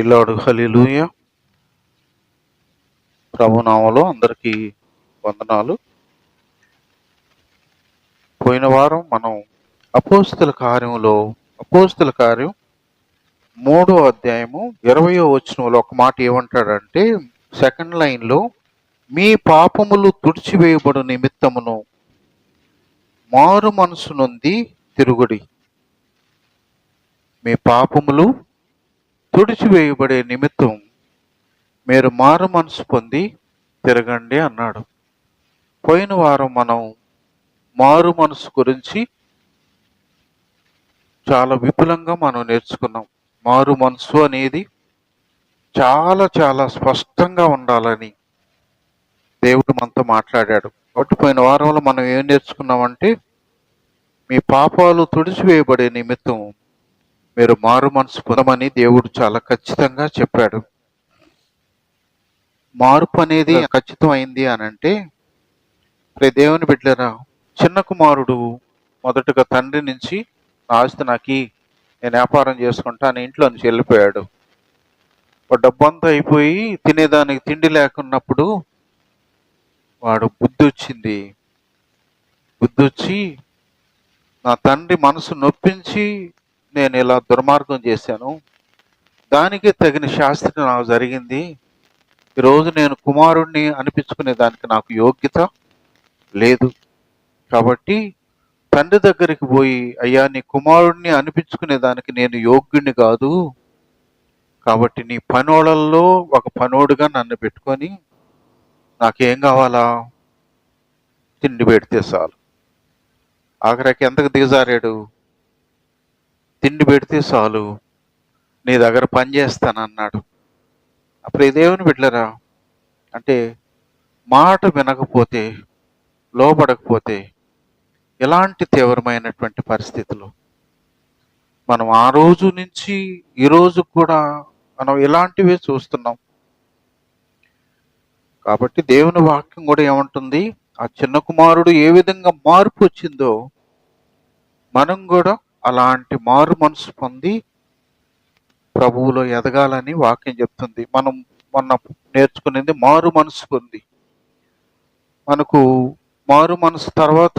ఇల్లాడు హల్లెలూయా. ప్రభునామలో అందరికీ వందనాలు. పోయిన వారం మనం అపోస్తుల కార్యం 3వ అధ్యాయము 20వ వచనంలో ఒక మాట ఏమంటాడంటే, సెకండ్ లైన్లో, మీ పాపములు తుడిచివేయబడు నిమిత్తమును మారు మనసు నొంది తిరుగుడి. మీ పాపములు తుడిచివేయబడే నిమిత్తం మీరు మారు మనసు పొంది తిరగండి అన్నాడు. పోయిన వారం మనం మారు మనసు గురించి చాలా విపులంగా మనం నేర్చుకున్నాం. మారు మనసు అనేది చాలా చాలా స్పష్టంగా ఉండాలని దేవుడు మనతో మాట్లాడాడు. కాబట్టి పోయిన వారంలో మనం ఏం నేర్చుకున్నామంటే, మీ పాపాలు తుడిచివేయబడే నిమిత్తం మీరు మారు మనసు పొందమని దేవుడు చాలా ఖచ్చితంగా చెప్పాడు. మార్పు అనేది ఖచ్చితమైంది అని అంటే, దేవుని బిడ్డలారా, చిన్న కుమారుడు మొదటగా తండ్రి నుంచి ఆస్తి నాకి, నేను వ్యాపారం చేసుకుంటాను ఇంట్లో నుంచి వెళ్ళిపోయాడు. డబ్బంతా అయిపోయి తినేదానికి తిండి లేకున్నప్పుడు వాడు బుద్ధి వచ్చి నా తండ్రి మనసు నొప్పించి నేను ఇలా దుర్మార్గం చేశాను, దానికే తగిన శాస్త్రి నాకు జరిగింది. ఈరోజు నేను కుమారుణ్ణి అనిపించుకునే దానికి నాకు యోగ్యత లేదు. కాబట్టి తండ్రి దగ్గరికి పోయి, అయ్యా నీ కుమారుణ్ణి అనిపించుకునే దానికి నేను యోగ్యుణ్ణి కాదు, కాబట్టి నీ పనోళ్ళల్లో ఒక పనోడుగా నన్ను పెట్టుకొని నాకేం కావాలా, తిండి పెడితే చాలు. ఆఖరికి ఎంతకు దిగజారాడు, తిండి పెడితే చాలు నీ దగ్గర పని చేస్తానన్నాడు. అప్పుడు దేవుని బిడ్డలారా, అంటే మాట వినకపోతే, లోబడకపోతే ఎలాంటి తీవ్రమైనటువంటి పరిస్థితులు మనం ఆ రోజు నుంచి ఈ రోజు కూడా మనం ఇలాంటివే చూస్తున్నాం. కాబట్టి దేవుని వాక్యం కూడా ఏమంటుంది, ఆ చిన్న కుమారుడు ఏ విధంగా మార్పు వచ్చిందో మనం కూడా అలాంటి మారు మనసు పొంది ప్రభువులో ఎదగాలని వాక్యం చెప్తుంది. మనం మొన్న నేర్చుకునేది మారు మనసు పొంది, మనకు మారు మనసు తర్వాత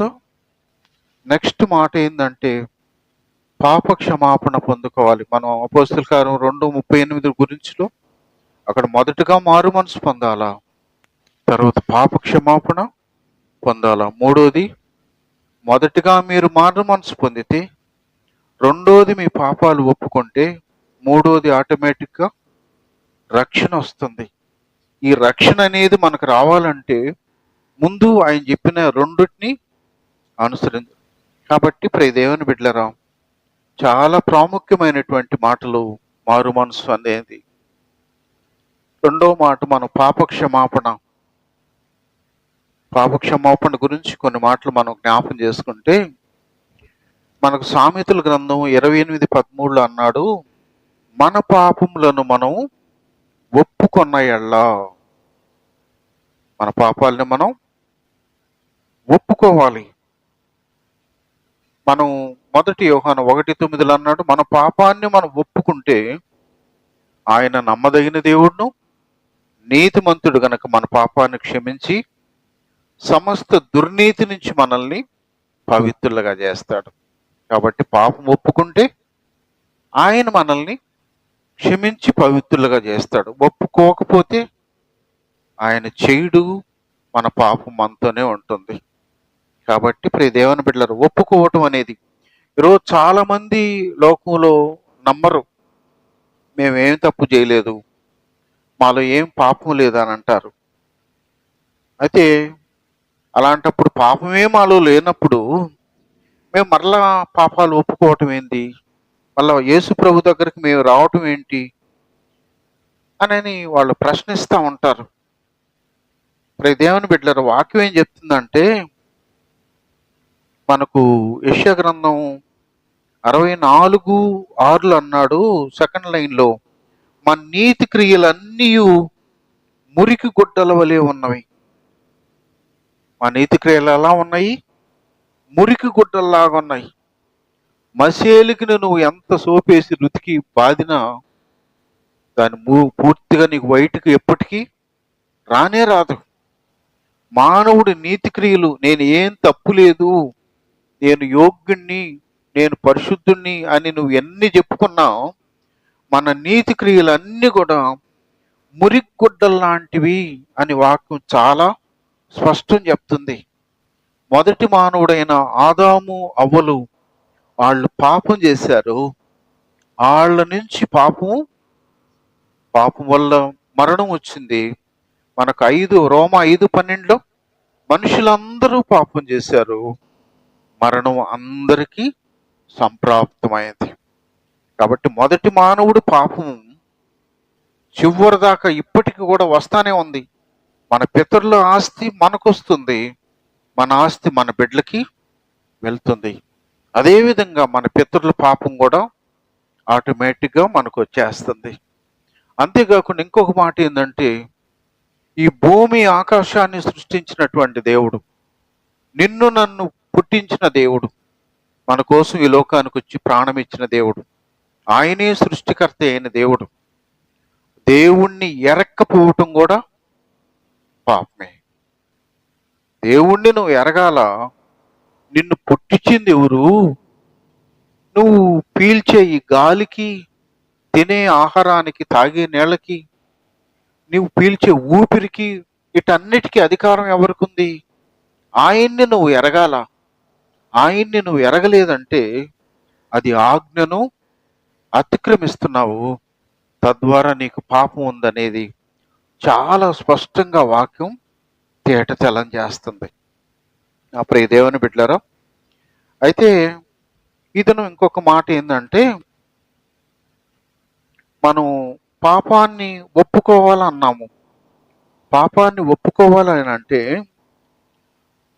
నెక్స్ట్ మాట ఏంటంటే పాప క్షమాపణ పొందుకోవాలి. మనం అపోస్తుల కార్యం 2:38 గురించిలో అక్కడ మొదటగా మారు మనసు పొందాలా, తర్వాత పాప క్షమాపణ పొందాలా. మూడోది, మొదటిగా మీరు మారు మనసు పొందితే, రెండోది మీ పాపాలు ఒప్పుకుంటే, మూడోది ఆటోమేటిక్గా రక్షణ వస్తుంది. ఈ రక్షణ అనేది మనకు రావాలంటే ముందు ఆయన చెప్పిన రెండింటిని అనుసరించ. కాబట్టి దేవుని బిడ్డలారా, చాలా ప్రాముఖ్యమైనటువంటి మాటలు మారు మనసు అనేది. రెండో మాట, మనం పాప క్షమాపణ గురించి కొన్ని మాటలు మనం జ్ఞాపం చేసుకుంటే, మనకు సామెతల గ్రంథం 28:13 అన్నాడు, మన పాపములను మనం ఒప్పుకొన్న ఎడల, మన పాపాలని మనం ఒప్పుకోవాలి. మనం మొదటి యోహాను 1:9 అన్నాడు, మన పాపాన్ని మనం ఒప్పుకుంటే ఆయన నమ్మదగిన దేవుడును నీతిమంతుడు గనక మన పాపాన్ని క్షమించి సమస్త దుర్నీతి నుంచి మనల్ని పవిత్రులుగా చేస్తాడు. కాబట్టి పాపం ఒప్పుకుంటే ఆయన మనల్ని క్షమించి పవిత్రులుగా చేస్తాడు. ఒప్పుకోకపోతే ఆయన చేయుడు, మన పాపం మనతోనే ఉంటుంది. కాబట్టి దేవుని బిడ్డలారా, ఒప్పుకోవటం అనేది ఈరోజు చాలా మంది లోకంలో నమ్మరు. మేమేం తప్పు చేయలేదు, మాలో ఏం పాపం లేదని అంటారు. అయితే అలాంటప్పుడు పాపమే మాలో లేనప్పుడు మేము మరలా పాపాలు ఒప్పుకోవటం ఏంటి, మళ్ళా యేసు ప్రభు దగ్గరికి మేము రావటం ఏంటి అని వాళ్ళు ప్రశ్నిస్తూ ఉంటారు. దేవుని బిడ్డలారా, వాక్యం ఏం చెప్తుందంటే, మనకు యెషయా గ్రంథం 64:6 అన్నాడు సెకండ్ లైన్లో, మన నీతి క్రియలన్నీ మురికి గుడ్డల వలె ఉన్నవి. మా నీతి క్రియలు ఎలా ఉన్నాయి, మురికి గుడ్డల్లాగా ఉన్నాయి. మసేలికి నువ్వు ఎంత సోపేసి రుతికి బాదినా దాని పూర్తిగా నీకు బయటికి ఎప్పటికీ రానే రాదు. మానవుడి నీతి క్రియలు, నేను ఏం తప్పు లేదు, నేను యోగ్యుణ్ణి, నేను పరిశుద్ధుణ్ణి అని నువ్వు ఎన్ని చెప్పుకున్నావు, మన నీతి క్రియలన్నీ కూడా మురిగుడ్డల్లాంటివి అని వాక్యం చాలా స్పష్టం చెప్తుంది. మొదటి మానవుడైన ఆదాము అవ్వలు వాళ్ళు పాపం చేశారు. వాళ్ళ నుంచి పాపం వల్ల మరణం వచ్చింది. మనకు రోమా 5:12 మనుషులందరూ పాపం చేశారు, మరణం అందరికీ సంప్రాప్తమైంది. కాబట్టి మొదటి మానవుడు పాపం చివరి దాకా ఇప్పటికి కూడా వస్తానే ఉంది. మన పితరుల ఆస్తి మనకొస్తుంది, మన ఆస్తి మన బిడ్డలకి వెళ్తుంది. అదేవిధంగా మన పితరుల పాపం కూడా ఆటోమేటిక్గా మనకు వచ్చేస్తుంది. అంతేకాకుండా ఇంకొక మాట ఏంటంటే, ఈ భూమి ఆకాశాన్ని సృష్టించినటువంటి దేవుడు, నిన్ను నన్ను పుట్టించిన దేవుడు, మన కోసం ఈ లోకానికి వచ్చి ప్రాణం ఇచ్చిన దేవుడు, ఆయనే సృష్టికర్త అయిన దేవుడు. దేవుణ్ణి ఎరక్కపోవటం కూడా పాపమే. దేవుణ్ణి నువ్వు ఎరగాల. నిన్ను పుట్టించింది ఎవరు? నువ్వు పీల్చే ఈ గాలికి, తినే ఆహారానికి, తాగే నీళ్ళకి, నువ్వు పీల్చే ఊపిరికి, వీటన్నిటికీ అధికారం ఎవరికుంది? ఆయన్ని నువ్వు ఎరగాల. ఆయన్ని నువ్వు ఎరగలేదంటే అది ఆజ్ఞను అతిక్రమిస్తున్నావు, తద్వారా నీకు పాపం ఉందనేది చాలా స్పష్టంగా వాక్యం తేటతెల్లం చేస్తుంది. నా ప్రియ దేవుని బిడ్డలారా, అయితే ఇతను ఇంకొక మాట ఏంటంటే, మనం పాపాన్ని ఒప్పుకోవాలన్నాము. పాపాన్ని ఒప్పుకోవాలని అంటే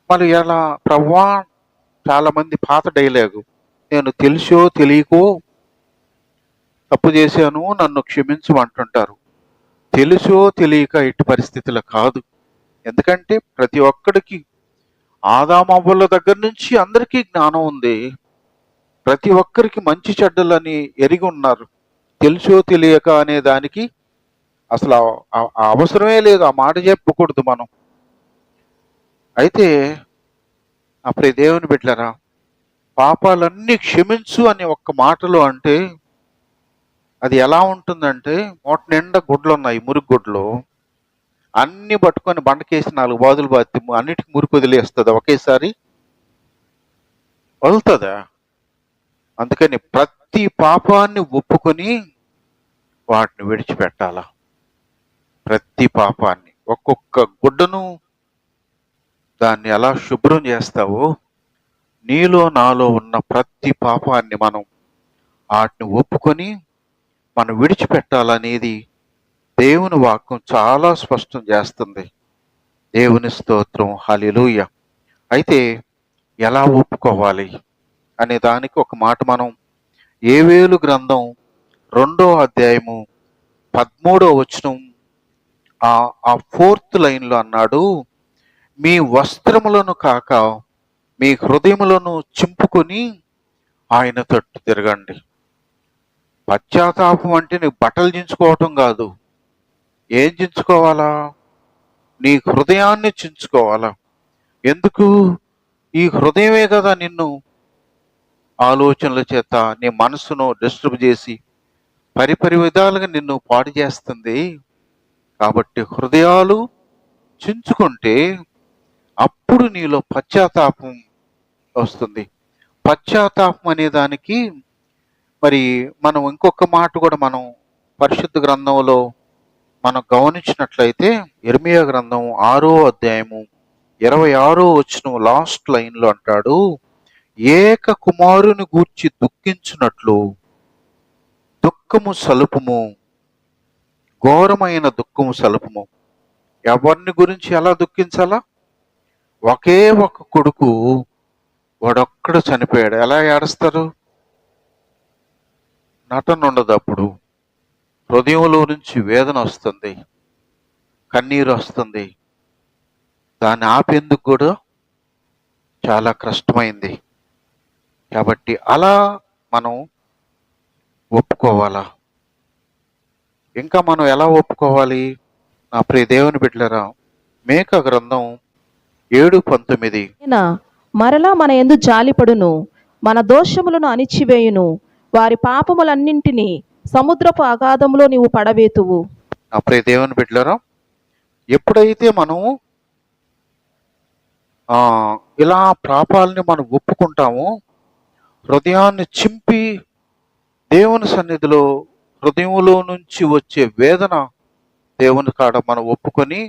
మరి ఎలా ప్రభువా? చాలామంది పాత డైలాగు, నేను తెలుసో తెలియకో తప్పు చేశాను, నన్ను క్షమించమంటుంటారు. తెలుసో తెలియక ఎట్టి పరిస్థితులు కాదు. ఎందుకంటే ప్రతి ఒక్కడికి ఆదామవ్వల దగ్గర నుంచి అందరికీ జ్ఞానం ఉంది. ప్రతి ఒక్కరికి మంచి చెడ్డలని ఎరిగి ఉన్నారు. తెలుసో తెలియక అనే దానికి అసలు అవసరమే లేదు, ఆ మాట చెప్పకూడదు మనం. అయితే అప్పుడే దేవుని బిడ్డలారా, పాపాలన్నీ క్షమించు అనే ఒక్క మాటలో అంటే అది ఎలా ఉంటుందంటే, నోట నిండా గుడ్లు ఉన్నాయి, మురికి గుడ్లు అన్ని పట్టుకొని బండకేసి 4 బాదులు బాతి అన్నిటికీ మురికి వదిలేస్తుంది ఒకేసారి? వదులుతుందా? అందుకని ప్రతి పాపాన్ని ఒప్పుకొని వాటిని విడిచిపెట్టాల. ప్రతి పాపాన్ని, ఒక్కొక్క గుడ్డను దాన్ని ఎలా శుభ్రం చేస్తావో, నీలో నాలో ఉన్న ప్రతి పాపాన్ని మనం వాటిని ఒప్పుకొని మనం విడిచిపెట్టాలనేది దేవుని వాక్యం చాలా స్పష్టం చేస్తుంది. దేవుని స్తోత్రం, హల్లెలూయ. అయితే ఎలా ఒప్పుకోవాలి అనే దానికి ఒక మాట మనం యోవేలు గ్రంథం 2వ అధ్యాయము 13వ వచనం ఆ 4th లైన్లో అన్నాడు, మీ వస్త్రములను కాక మీ హృదయములను చింపుకొని ఆయన తట్టు తిరగండి. పశ్చాత్తాపం అంటే నీకు బట్టలు చించుకోవటం కాదు. ఏం చించుకోవాలా? నీ హృదయాన్ని చించుకోవాలా. ఎందుకు? ఈ హృదయమే కదా నిన్ను ఆలోచనల చేత నీ మనసును డిస్టర్బ్ చేసి పరిపరి విధాలుగా నిన్ను పాడు చేస్తుంది. కాబట్టి హృదయాలు చించుకుంటే అప్పుడు నీలో పశ్చాత్తాపం వస్తుంది. పశ్చాత్తాపం అనే దానికి మరి మనం ఇంకొక మాట కూడా మనం పరిశుద్ధ గ్రంథంలో మనం గమనించినట్లయితే, యిర్మీయా గ్రంథం 6వ అధ్యాయము 26వ వచనం లాస్ట్ లైన్లో అంటాడు, ఏక కుమారుని గూర్చి దుఃఖించున్నట్లు దుఃఖము సలుపుము, ఘోరమైన దుఃఖము సలుపుము. ఎవరిని గురించి ఎలా దుఃఖించాలా? ఒకే ఒక కొడుకు, వాడొక్కడు చనిపోయాడు. ఎలా ఏడుస్తారు? నటన ఉండదు. అప్పుడు హృదయంలో నుంచి వేదన వస్తుంది, కన్నీరు వస్తుంది. దాన్ని ఆపేందుకు కూడా చాలా కష్టమైంది. కాబట్టి అలా మనం ఒప్పుకోవాలా. ఇంకా మనం ఎలా ఒప్పుకోవాలి? నా ప్రియ దేవుని బిడ్డలారా, మేకా గ్రంథం 7:19. ఆయన మరలా మన యందు జాలిపడును, మన దోషములను అణిచివేయును, వారి పాపములన్నింటినీ సముద్రపు అగాధములో నీవు పడవేతువు. నా ప్రియ దేవుని బిడ్డలారా, ఎప్పుడైతే మనం ఇలా పాపాలని మనం ఒప్పుకుంటామో, హృదయాన్ని చింపి దేవుని సన్నిధిలో హృదయంలో నుంచి వచ్చే వేదన దేవుని కాడ మనం ఒప్పుకొని,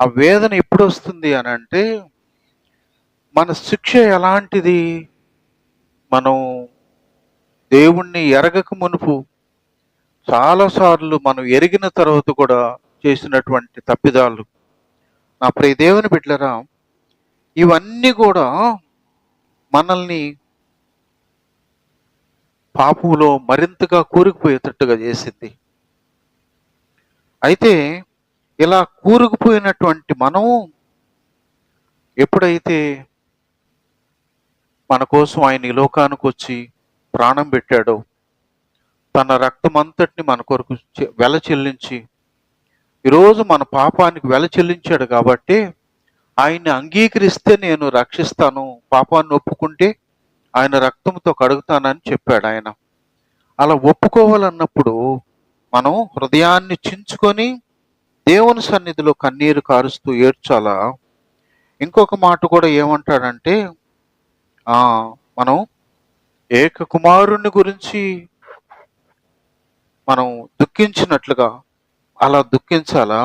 ఆ వేదన ఎప్పుడు వస్తుంది అని అంటే, మన శిక్ష ఎలాంటిది? మనం దేవుణ్ణి ఎరగక మునుపు చాలాసార్లు మనం ఎరిగిన తర్వాత కూడా చేసినటువంటి తప్పిదాలు. నా ప్రియ దేవుని బిడ్డలారా, ఇవన్నీ కూడా మనల్ని పాపంలో మరింతగా కూరుకుపోయేటట్టుగా చేసింది. అయితే ఇలా కూరుకుపోయినటువంటి మనం ఎప్పుడైతే మన కోసం ఆయన ఈ లోకానికి వచ్చి ప్రాణం పెట్టాడో, తన రక్తమంతటిని మన కొరకు వెల చెల్లించి, ఈరోజు మన పాపానికి వెల చెల్లించాడు కాబట్టి ఆయన్ని అంగీకరిస్తే నేను రక్షిస్తాను, పాపాన్ని ఒప్పుకుంటే ఆయన రక్తంతో కడుగుతానని చెప్పాడు ఆయన. అలా ఒప్పుకోవాలన్నప్పుడు మనం హృదయాన్ని చించుకొని దేవుని సన్నిధిలో కన్నీరు కారుస్తూ ఏడ్చాలా. ఇంకొక మాట కూడా ఏమంటాడంటే, మనం ఏక కుమారుని గురించి మనం దుఃఖించినట్లుగా అలా దుఃఖించాలా.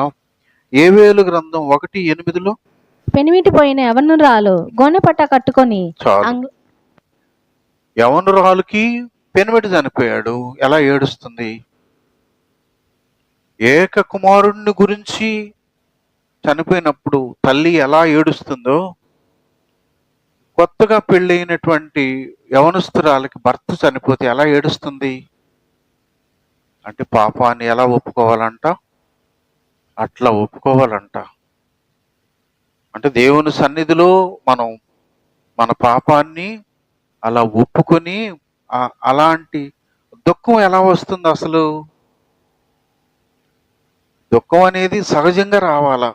ఏవేలు గ్రంథం 1:8 పెనిమిటి పోయిన యవనురాలు గోనెపట్ట కట్టుకొని చాలు. యవనురాలుకి పెనిమిటి చనిపోయాడు, ఎలా ఏడుస్తుంది? ఏక కుమారుణ్ణి గురించి చనిపోయినప్పుడు తల్లి ఎలా ఏడుస్తుందో, కొత్తగా పెళ్ళైనటువంటి యవనస్తురాలకి భర్త చనిపోతే ఎలా ఏడుస్తుంది? అంటే పాపాన్ని ఎలా ఒప్పుకోవాలంట? అట్లా ఒప్పుకోవాలంట. అంటే దేవుని సన్నిధిలో మనం మన పాపాన్ని అలా ఒప్పుకొని, అలాంటి దుఃఖం ఎలా వస్తుంది అసలు? దుఃఖం అనేది సహజంగా రావాలా.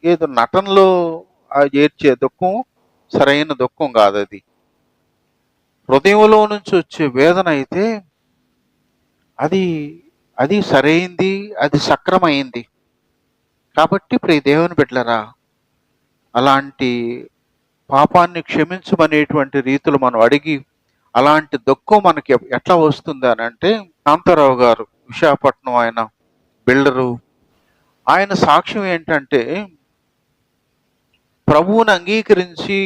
ఏదో నటనలో ఏడ్చే దుఃఖం సరైన దుఃఖం కాదు. అది హృదయంలో నుంచి వచ్చే వేదన అయితే అది అది సరైంది, అది సక్రమైంది. కాబట్టి ప్రియ దేవుని బిడ్డలారా, అలాంటి పాపాన్ని క్షమించమనేటువంటి రీతులు మనం అడిగి, అలాంటి దుఃఖం మనకి ఎట్లా వస్తుంది అని అంటే, కాంతారావు గారు విశాఖపట్నం ఆయన బిల్డరు, ఆయన సాక్ష్యం ఏంటంటే, ప్రభువుని అంగీకరించి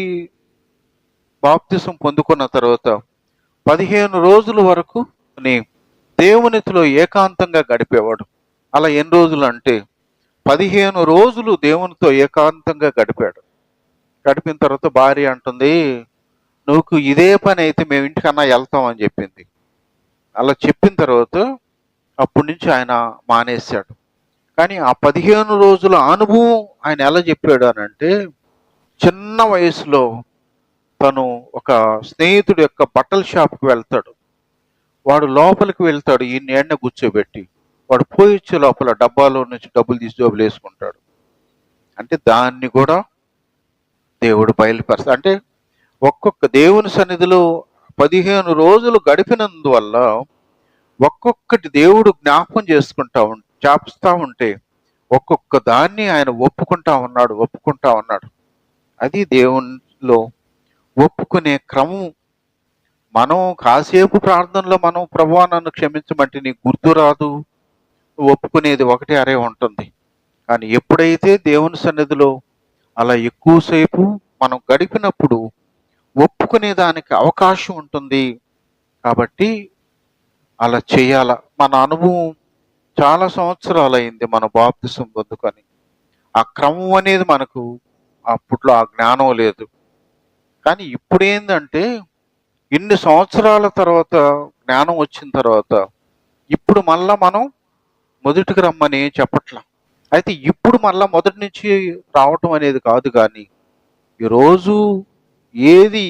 బాప్తిసం పొందుకున్న తర్వాత 15 రోజుల వరకు దేవునితో ఏకాంతంగా గడిపేవాడు. అలా ఎన్ని రోజులు అంటే 15 రోజులు దేవునితో ఏకాంతంగా గడిపాడు. గడిపిన తర్వాత భార్య అంటుంది, నువ్వు ఇదే పని అయితే మేము ఇంటికన్నా వెళ్తాం అని చెప్పింది. అలా చెప్పిన తర్వాత అప్పటి నుంచి ఆయన మానేశాడు. కానీ ఆ 15 రోజుల అనుభవం ఆయన ఎలా చెప్పాడు అని అంటే, చిన్న వయసులో తను ఒక స్నేహితుడి యొక్క బట్టల షాప్కి వెళ్తాడు. వాడు లోపలికి వెళ్తాడు, ఈ ఎండ కూర్చోబెట్టి, వాడు పోయిచ్చే లోపల డబ్బాలో నుంచి డబ్బులు తీసి జోబులు వేసుకుంటాడు. అంటే దాన్ని కూడా దేవుడు బయలుపరుస్తాడు. అంటే ఒక్కొక్క దేవుని సన్నిధిలో 15 రోజులు గడిపినందువల్ల ఒక్కొక్కటి దేవుడు జ్ఞాపకం చేస్తూ ఉంటే ఒక్కొక్క దాన్ని ఆయన ఒప్పుకుంటా ఉన్నాడు. అది దేవునిలో ఒప్పుకునే క్రమం. మనం కాసేపు ప్రార్థనలో మనం ప్రభువా నన్ను క్షమించమంటే నీకు గుర్తు రాదు, ఒప్పుకునేది ఒకటే అరే ఉంటుంది. కానీ ఎప్పుడైతే దేవుని సన్నిధిలో అలా ఎక్కువసేపు మనం గడిపినప్పుడు ఒప్పుకునే దానికి అవకాశం ఉంటుంది. కాబట్టి అలా చేయాల. మన అనుభవం చాలా సంవత్సరాలు అయింది మన బాప్తిసం పొందుకొని. ఆ క్రమం అనేది మనకు అప్పట్లో ఆ జ్ఞానం లేదు. కానీ ఇప్పుడు ఏంటంటే, ఇన్ని సంవత్సరాల తర్వాత జ్ఞానం వచ్చిన తర్వాత ఇప్పుడు మళ్ళా మనం మొదటికి రమ్మని చెప్పట్లా. అయితే ఇప్పుడు మళ్ళా మొదటి నుంచి రావటం అనేది కాదు, కానీ ఈరోజు ఏది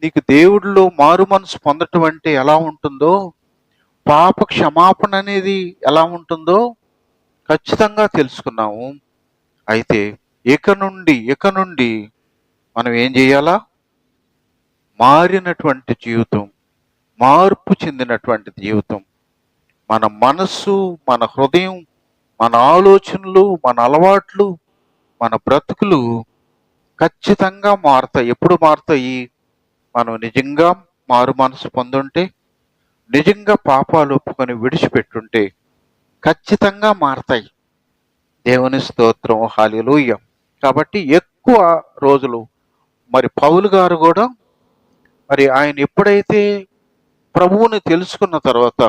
నీకు దేవుడిలో మారు మనసు పొందటం అంటే ఎలా ఉంటుందో పాప క్షమాపణ అనేది ఎలా ఉంటుందో ఖచ్చితంగా తెలుసుకున్నాము. అయితే ఇక నుండి మనం ఏం చేయాలా? మారినటువంటి జీవితం, మార్పు చెందినటువంటి జీవితం, మన మనస్సు, మన హృదయం, మన ఆలోచనలు, మన అలవాట్లు, మన బ్రతుకులు ఖచ్చితంగా మారుతాయి. ఎప్పుడు మారుతాయి? మనం నిజంగా మారు మనసు పొందుంటే, నిజంగా పాపాలు ఒప్పుకొని విడిచిపెట్టుంటే ఖచ్చితంగా మారతాయి. దేవుని స్తోత్రం, హల్లెలూయా. కాబట్టి ఎక్కువ రోజులు మరి పౌలు గారు కూడా మరి ఆయన ఎప్పుడైతే ప్రభువుని తెలుసుకున్న తర్వాత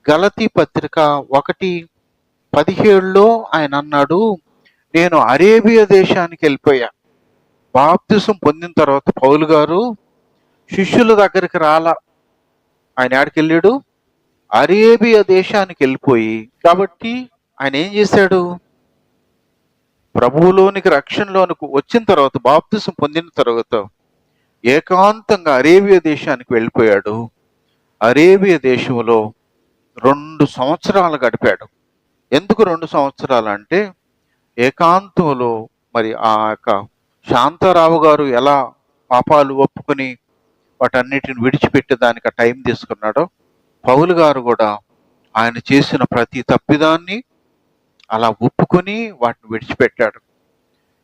గలతీ పత్రిక 1:17లో ఆయన అన్నాడు, నేను అరేబియా దేశానికి వెళ్ళిపోయా. బాప్తిసం పొందిన తర్వాత పౌలు గారు శిష్యుల దగ్గరికి రాలా. ఆయన ఎక్కడికి వెళ్ళాడు? అరేబియా దేశానికి వెళ్ళిపోయి, కాబట్టి ఆయన ఏం చేశాడు? ప్రభువులోనికి రక్షణలోనికి వచ్చిన తర్వాత, బాప్తిసం పొందిన తర్వాత ఏకాంతంగా అరేబియా దేశానికి వెళ్ళిపోయాడు. అరేబియా దేశంలో 2 సంవత్సరాలు గడిపాడు. ఎందుకు 2 సంవత్సరాలు అంటే, ఏకాంతంలో మరి ఆ యొక్క శాంతారావు గారు ఎలా పాపాలు ఒప్పుకొని వాటన్నిటిని విడిచిపెట్టే దానికి ఆ టైం తీసుకున్నాడో, పౌలు గారు కూడా ఆయన చేసిన ప్రతి తప్పిదాన్ని అలా ఒప్పుకొని వాటిని విడిచిపెట్టాడు.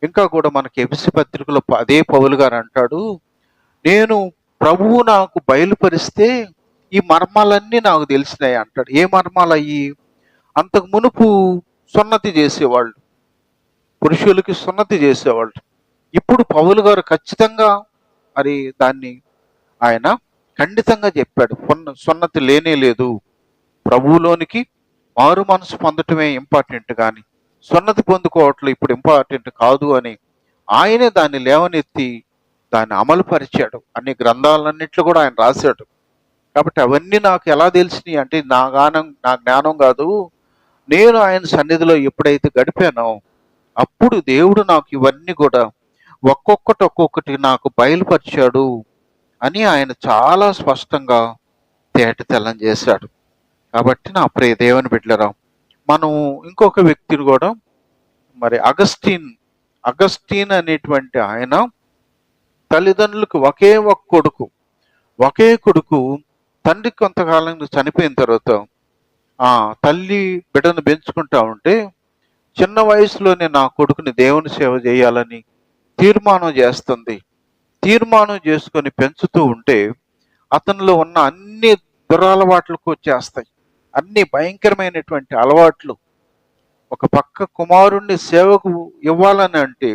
ఇంకా కూడా మనకి ఎఫెసీ పత్రికలో అదే పౌలు గారు అంటాడు, నేను ప్రభువు నాకు బయలుపరిస్తే ఈ మర్మాలన్నీ నాకు తెలిసినాయి అంటాడు. ఏ మర్మాలు అయ్యి? అంతకు మునుపు సున్నతి చేసేవాళ్ళు, పురుషులకి సున్నతి చేసేవాళ్ళు. ఇప్పుడు పౌలు గారు ఖచ్చితంగా మరి దాన్ని ఆయన ఖండితంగా చెప్పాడు. సున్నతి లేనే లేదు, ప్రభువులోనికి మారు మనసు పొందటమే ఇంపార్టెంట్, కానీ సున్నతి పొందుకోవట్లు ఇప్పుడు ఇంపార్టెంట్ కాదు అని ఆయనే దాన్ని లేవనెత్తి దాన్ని అమలుపరిచాడు. అన్ని గ్రంథాలన్నింటిలో కూడా ఆయన రాశాడు. కాబట్టి అవన్నీ నాకు ఎలా తెలిసినాయి అంటే, నా జ్ఞానం కాదు, నేను ఆయన సన్నిధిలో ఎప్పుడైతే గడిపానో అప్పుడు దేవుడు నాకు ఇవన్నీ కూడా ఒక్కొక్కటి నాకు బయలుపరిచాడు అని ఆయన చాలా స్పష్టంగా తేటతెల్లం చేశాడు. కాబట్టి నా ప్రియ దేవుని బిడ్డలారా, మనం ఇంకొక వ్యక్తిని కూడా మరి అగస్టిన్ అనేటువంటి ఆయన తల్లిదండ్రులకు ఒకే కొడుకు తండ్రి కొంతకాలం చనిపోయిన తర్వాత ఆ తల్లి బిడ్డను పెంచుకుంటా ఉంటే, చిన్న వయసులోనే నా కొడుకుని దేవుని సేవ చేయాలని తీర్మానం చేస్తుంది. తీర్మానం చేసుకొని పెంచుతూ ఉంటే అతనిలో ఉన్న అన్ని దురలవాట్లకు వచ్చేస్తాయి. అన్ని భయంకరమైనటువంటి అలవాట్లు. ఒక పక్క కుమారుణ్ణి సేవకు ఇవ్వాలని అంటే,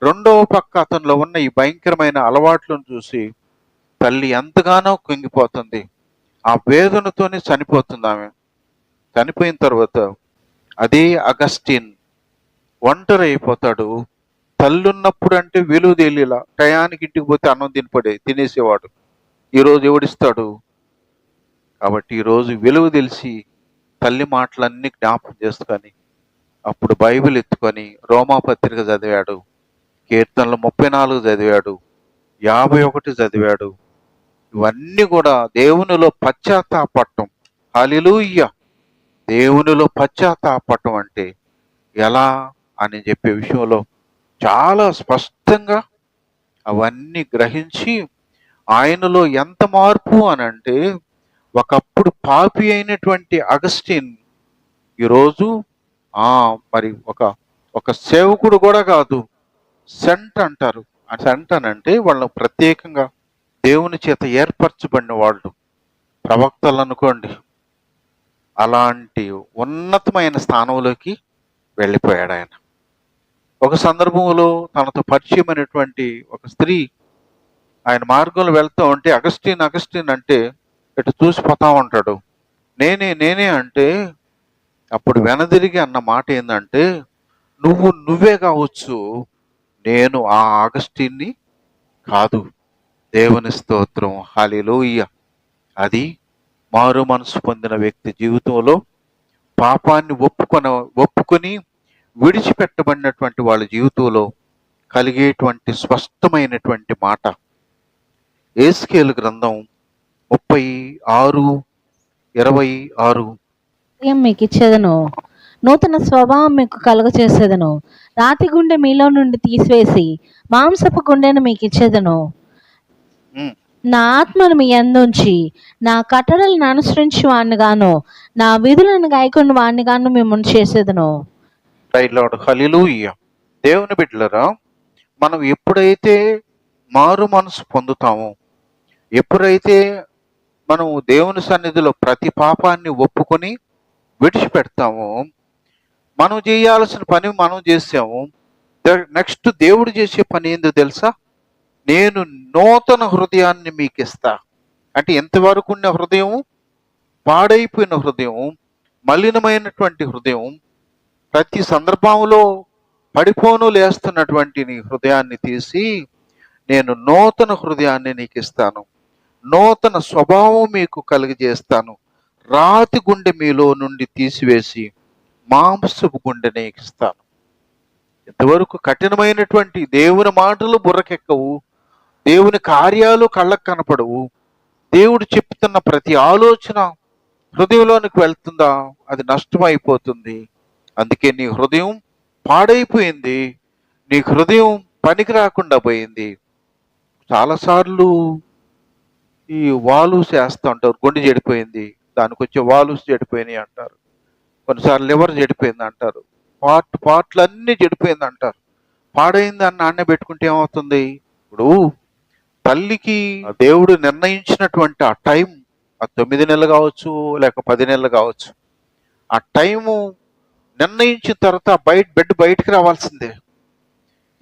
రెండవ పక్క అతనిలో ఉన్న ఈ భయంకరమైన అలవాట్లను చూసి తల్లి ఎంతగానో కుంగిపోతుంది. ఆ వేదనతోనే చనిపోతుంది ఆమె. చనిపోయిన తర్వాత అదే అగస్టిన్ ఒంటరి అయిపోతాడు. తల్లి ఉన్నప్పుడు అంటే విలువ తెలియలా, టయానికి ఇంటికి పోతే అన్నం తినేసేవాడు. ఈరోజు ఎవడిస్తాడు? కాబట్టి ఈరోజు విలువ తెలిసి తల్లి మాటలన్నీ జ్ఞాపకం చేసుకొని అప్పుడు బైబిల్ ఎత్తుకొని రోమాపత్రిక చదివాడు, కీర్తనలు 34 చదివాడు, 51 చదివాడు. ఇవన్నీ కూడా దేవునిలో పశ్చాత్తాపడటం. హల్లెలూయా. దేవునిలో పశ్చాత్తాపడటం అంటే ఎలా అని చెప్పే విషయంలో చాలా స్పష్టంగా అవన్నీ గ్రహించి, ఆయనలో ఎంత మార్పు అని అంటే, ఒకప్పుడు పాపి అయినటువంటి అగస్టిన్ ఈరోజు మరి ఒక సేవకుడు కూడా కాదు, సెంట్ అంటారు. ఆ సెంట్ అని అంటే వాళ్ళు ప్రత్యేకంగా దేవుని చేత ఏర్పరచబడిన వాళ్ళు, ప్రవక్తలు అనుకోండి. అలాంటి ఉన్నతమైన స్థానంలోకి వెళ్ళిపోయాడు ఆయన. ఒక సందర్భంలో తనతో పరిచయమైనటువంటి ఒక స్త్రీ ఆయన మార్గంలో వెళ్తూ ఉంటే, అగస్టిన్ అంటే ఇటు చూసిపోతా ఉంటాడు. నేనే అంటే, అప్పుడు వెనదిరిగి అన్న మాట ఏంటంటే, నువ్వే కావచ్చు, నేను ఆ అగస్టిన్ని కాదు. దేవుని స్తోత్రం, హల్లెలూయా. అది మారు మనసు పొందిన వ్యక్తి జీవితంలో పాపాన్ని ఒప్పుకొని విడిచిపెట్టబడినటువంటి వాళ్ళ జీవితంలో కలిగేటువంటి స్పష్టమైనటువంటి మాట. యేస్కేలు గ్రంథం 36, 26. హృదయం మీకు ఇచ్చేదను, నూతన స్వభావం మీకు కలుగచేసేదను. రాతి గుండె మీలో నుండి తీసివేసి మాంసపు గుండెను మీకు ఇచ్చేదను. ఉమ్, నా ఆత్మను మీ అందుంచి నా కట్టడలను అనుసరించి వాడిని గాను, నా విధులను గాయకుని వాడిని గాను మిమ్మల్ని చేసేదను. రైట్ లార్డ్, హల్లెలూయా. దేవుని బిడ్డలరా, మనం ఎప్పుడైతే మారు మనసు పొందుతామో, ఎప్పుడైతే మనం దేవుని సన్నిధిలో ప్రతి పాపాన్ని ఒప్పుకొని విడిచిపెడతామో, మనం చేయాల్సిన పని మనం చేసాము. నెక్స్ట్ దేవుడు చేసే పని ఏందో తెలుసా? నేను నూతన హృదయాన్ని మీకు ఇస్తా. అంటే ఎంతవరకు ఉన్న హృదయం, పాడైపోయిన హృదయం, మలినమైనటువంటి హృదయం, ప్రతి సందర్భంలో పడిపోను లేస్తున్నటువంటి నీ హృదయాన్ని తీసి నేను నూతన హృదయాన్ని నీకు ఇస్తాను, నూతన స్వభావం మీకు కలిగజేస్తాను, రాతి గుండె మీలో నుండి తీసివేసి మాంసపు గుండె నీకు ఇస్తాను. ఇంతవరకు కఠినమైనటువంటి దేవుని మాటలు బుర్రకెక్కవు, దేవుని కార్యాలు కళ్ళకు కనపడవు, దేవుడు చెప్తున్న ప్రతి ఆలోచన హృదయంలోనికి వెళ్తుందా, అది నష్టమైపోతుంది. అందుకే నీ హృదయం పాడైపోయింది, నీ హృదయం పనికి రాకుండా పోయింది. చాలాసార్లు ఈ వాల్వ్స్ వేస్తూ ఉంటారు, గుండె చెడిపోయింది, దానికి వచ్చే వాల్వ్స్ చెడిపోయినాయి అంటారు. కొన్నిసార్లు లివర్ చెడిపోయింది అంటారు, పార్ట్లు అన్నీ చెడిపోయింది అంటారు. పాడైంది అని నాణ్య పెట్టుకుంటే ఏమవుతుంది? ఇప్పుడు తల్లికి దేవుడు నిర్ణయించినటువంటి ఆ టైం, ఆ 9 నెలలు కావచ్చు, లేక 10 నెలలు కావచ్చు, ఆ టైము నిర్ణయించిన తర్వాత బెడ్ బయటికి రావాల్సిందే.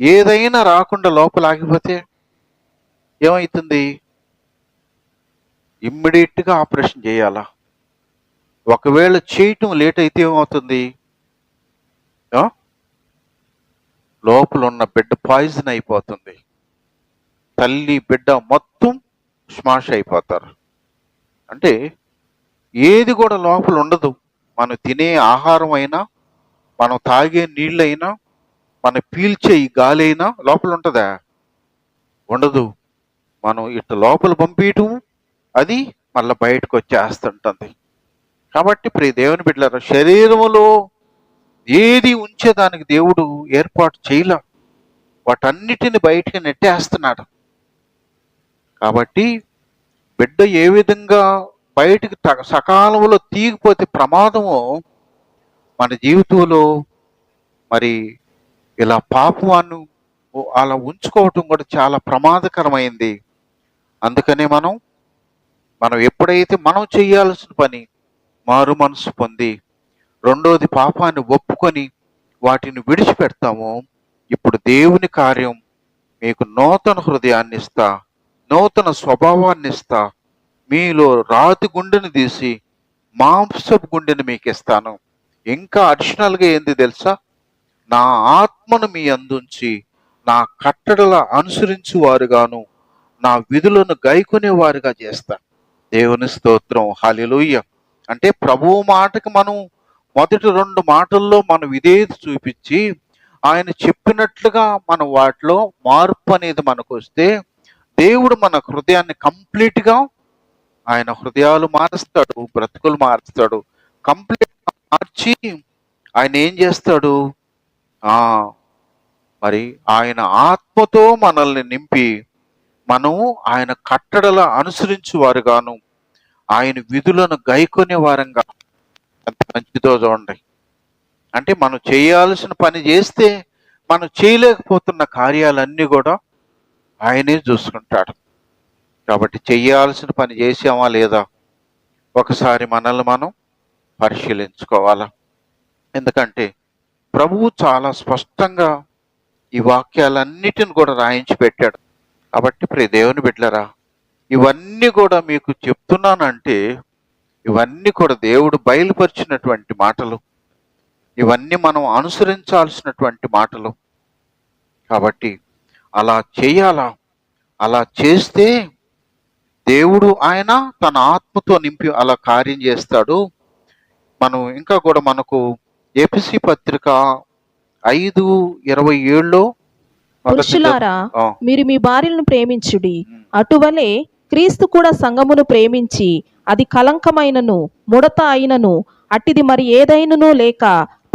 ఏదైనా రాకుండా లోపల ఆగిపోతే ఏమవుతుంది? ఇమ్మీడియట్గా ఆపరేషన్ చేయాలా? ఒకవేళ చేయటం లేట్ అయితే ఏమవుతుంది? లోపల ఉన్న బిడ్డ పాయిజన్ అయిపోతుంది, తల్లి బిడ్డ మొత్తం స్మాష్ అయిపోతారు. అంటే ఏది కూడా లోపల ఉండదు. మనం తినే ఆహారం అయినా, మనం తాగే నీళ్ళైనా, మనం పీల్చే ఈ గాలి అయినా లోపల ఉంటుందా? ఉండదు. మనం ఇటు లోపల పంపించటం, అది మళ్ళీ బయటకు వచ్చేస్తుంటుంది. కాబట్టి ప్రియ దేవుని బిడ్డలారా, శరీరములో ఏది ఉంచేదానికి దేవుడు ఏర్పాటు చేయలే, వాటన్నిటిని బయటికి నెట్టేస్తున్నాడు. కాబట్టి బిడ్డ ఏ విధంగా బయటికి సకాలంలో తీగిపోతే ప్రమాదమో, మన జీవితంలో మరి ఇలా పాపాన్ని అలా ఉంచుకోవటం కూడా చాలా ప్రమాదకరమైంది. అందుకనే మనం ఎప్పుడైతే మనం చేయాల్సిన పని మారు మనసు పొంది, రెండోది పాపాన్ని ఒప్పుకొని వాటిని విడిచిపెడతామో, ఇప్పుడు దేవుని కార్యం, మీకు నూతన హృదయాన్ని ఇస్తా, నూతన స్వభావాన్ని ఇస్తా, మీలో రాతి గుండెని తీసి మాంసపు గుండెని మీకు ఇస్తాను. ఇంకా అడిషనల్గా ఏంది తెలుసా? నా ఆత్మను మీ అందుంచి నా కట్టడల అనుసరించు వారుగాను, నా విధులను గైకొనే వారుగా చేస్తా. దేవుని స్తోత్రం, హల్లెలూయా. అంటే ప్రభువు మాటకి మనం మొదటి 2 మాటల్లో మనం విధేయత చూపించి ఆయన చెప్పినట్లుగా మనం వాటిలో మార్పు అనేది మనకు వస్తే, దేవుడు మన హృదయాన్ని కంప్లీట్గా, ఆయన హృదయాలు మారుస్తాడు, బ్రతుకులు మారుస్తాడు. కంప్లీట్గా మార్చి ఆయన ఏం చేస్తాడు? మరి ఆయన ఆత్మతో మనల్ని నింపి మనము ఆయన కట్టడల అనుసరించు వారుగాను, ఆయన విధులను గైకొనే వారంగా. ఎంత మంచిదో చూడండి. అంటే మనం చేయాల్సిన పని చేస్తే మనం చేయలేకపోతున్న కార్యాలన్నీ కూడా ఆయనే చూసుకుంటాడు. కాబట్టి చేయాల్సిన పని చేసామా లేదా ఒకసారి మనల్ని మనం పరిశీలించుకోవాలా. ఎందుకంటే ప్రభువు చాలా స్పష్టంగా ఈ వాక్యాలన్నిటిని కూడా రాయించి పెట్టాడు. కాబట్టి ప్రియ దేవుని బిడ్డలారా, ఇవన్నీ కూడా మీకు చెప్తున్నానంటే ఇవన్నీ కూడా దేవుడు బయలుపరిచినటువంటి మాటలు, ఇవన్నీ మనం అనుసరించాల్సినటువంటి మాటలు. కాబట్టి అలా చేయాలా, అలా చేస్తే దేవుడు ఆయన తన ఆత్మతో నింపి అలా కార్యం చేస్తాడు. మనం ఇంకా కూడా మనకు ఎఫెసీ పత్రిక 5:27 పురుషులారా, మీరు మీ భార్యలను ప్రేమించుడి, అటువలే క్రీస్తు కూడా సంఘమును ప్రేమించి అది కలంకమైనను ముడత అయినను అట్టిది మరి ఏదైనను లేక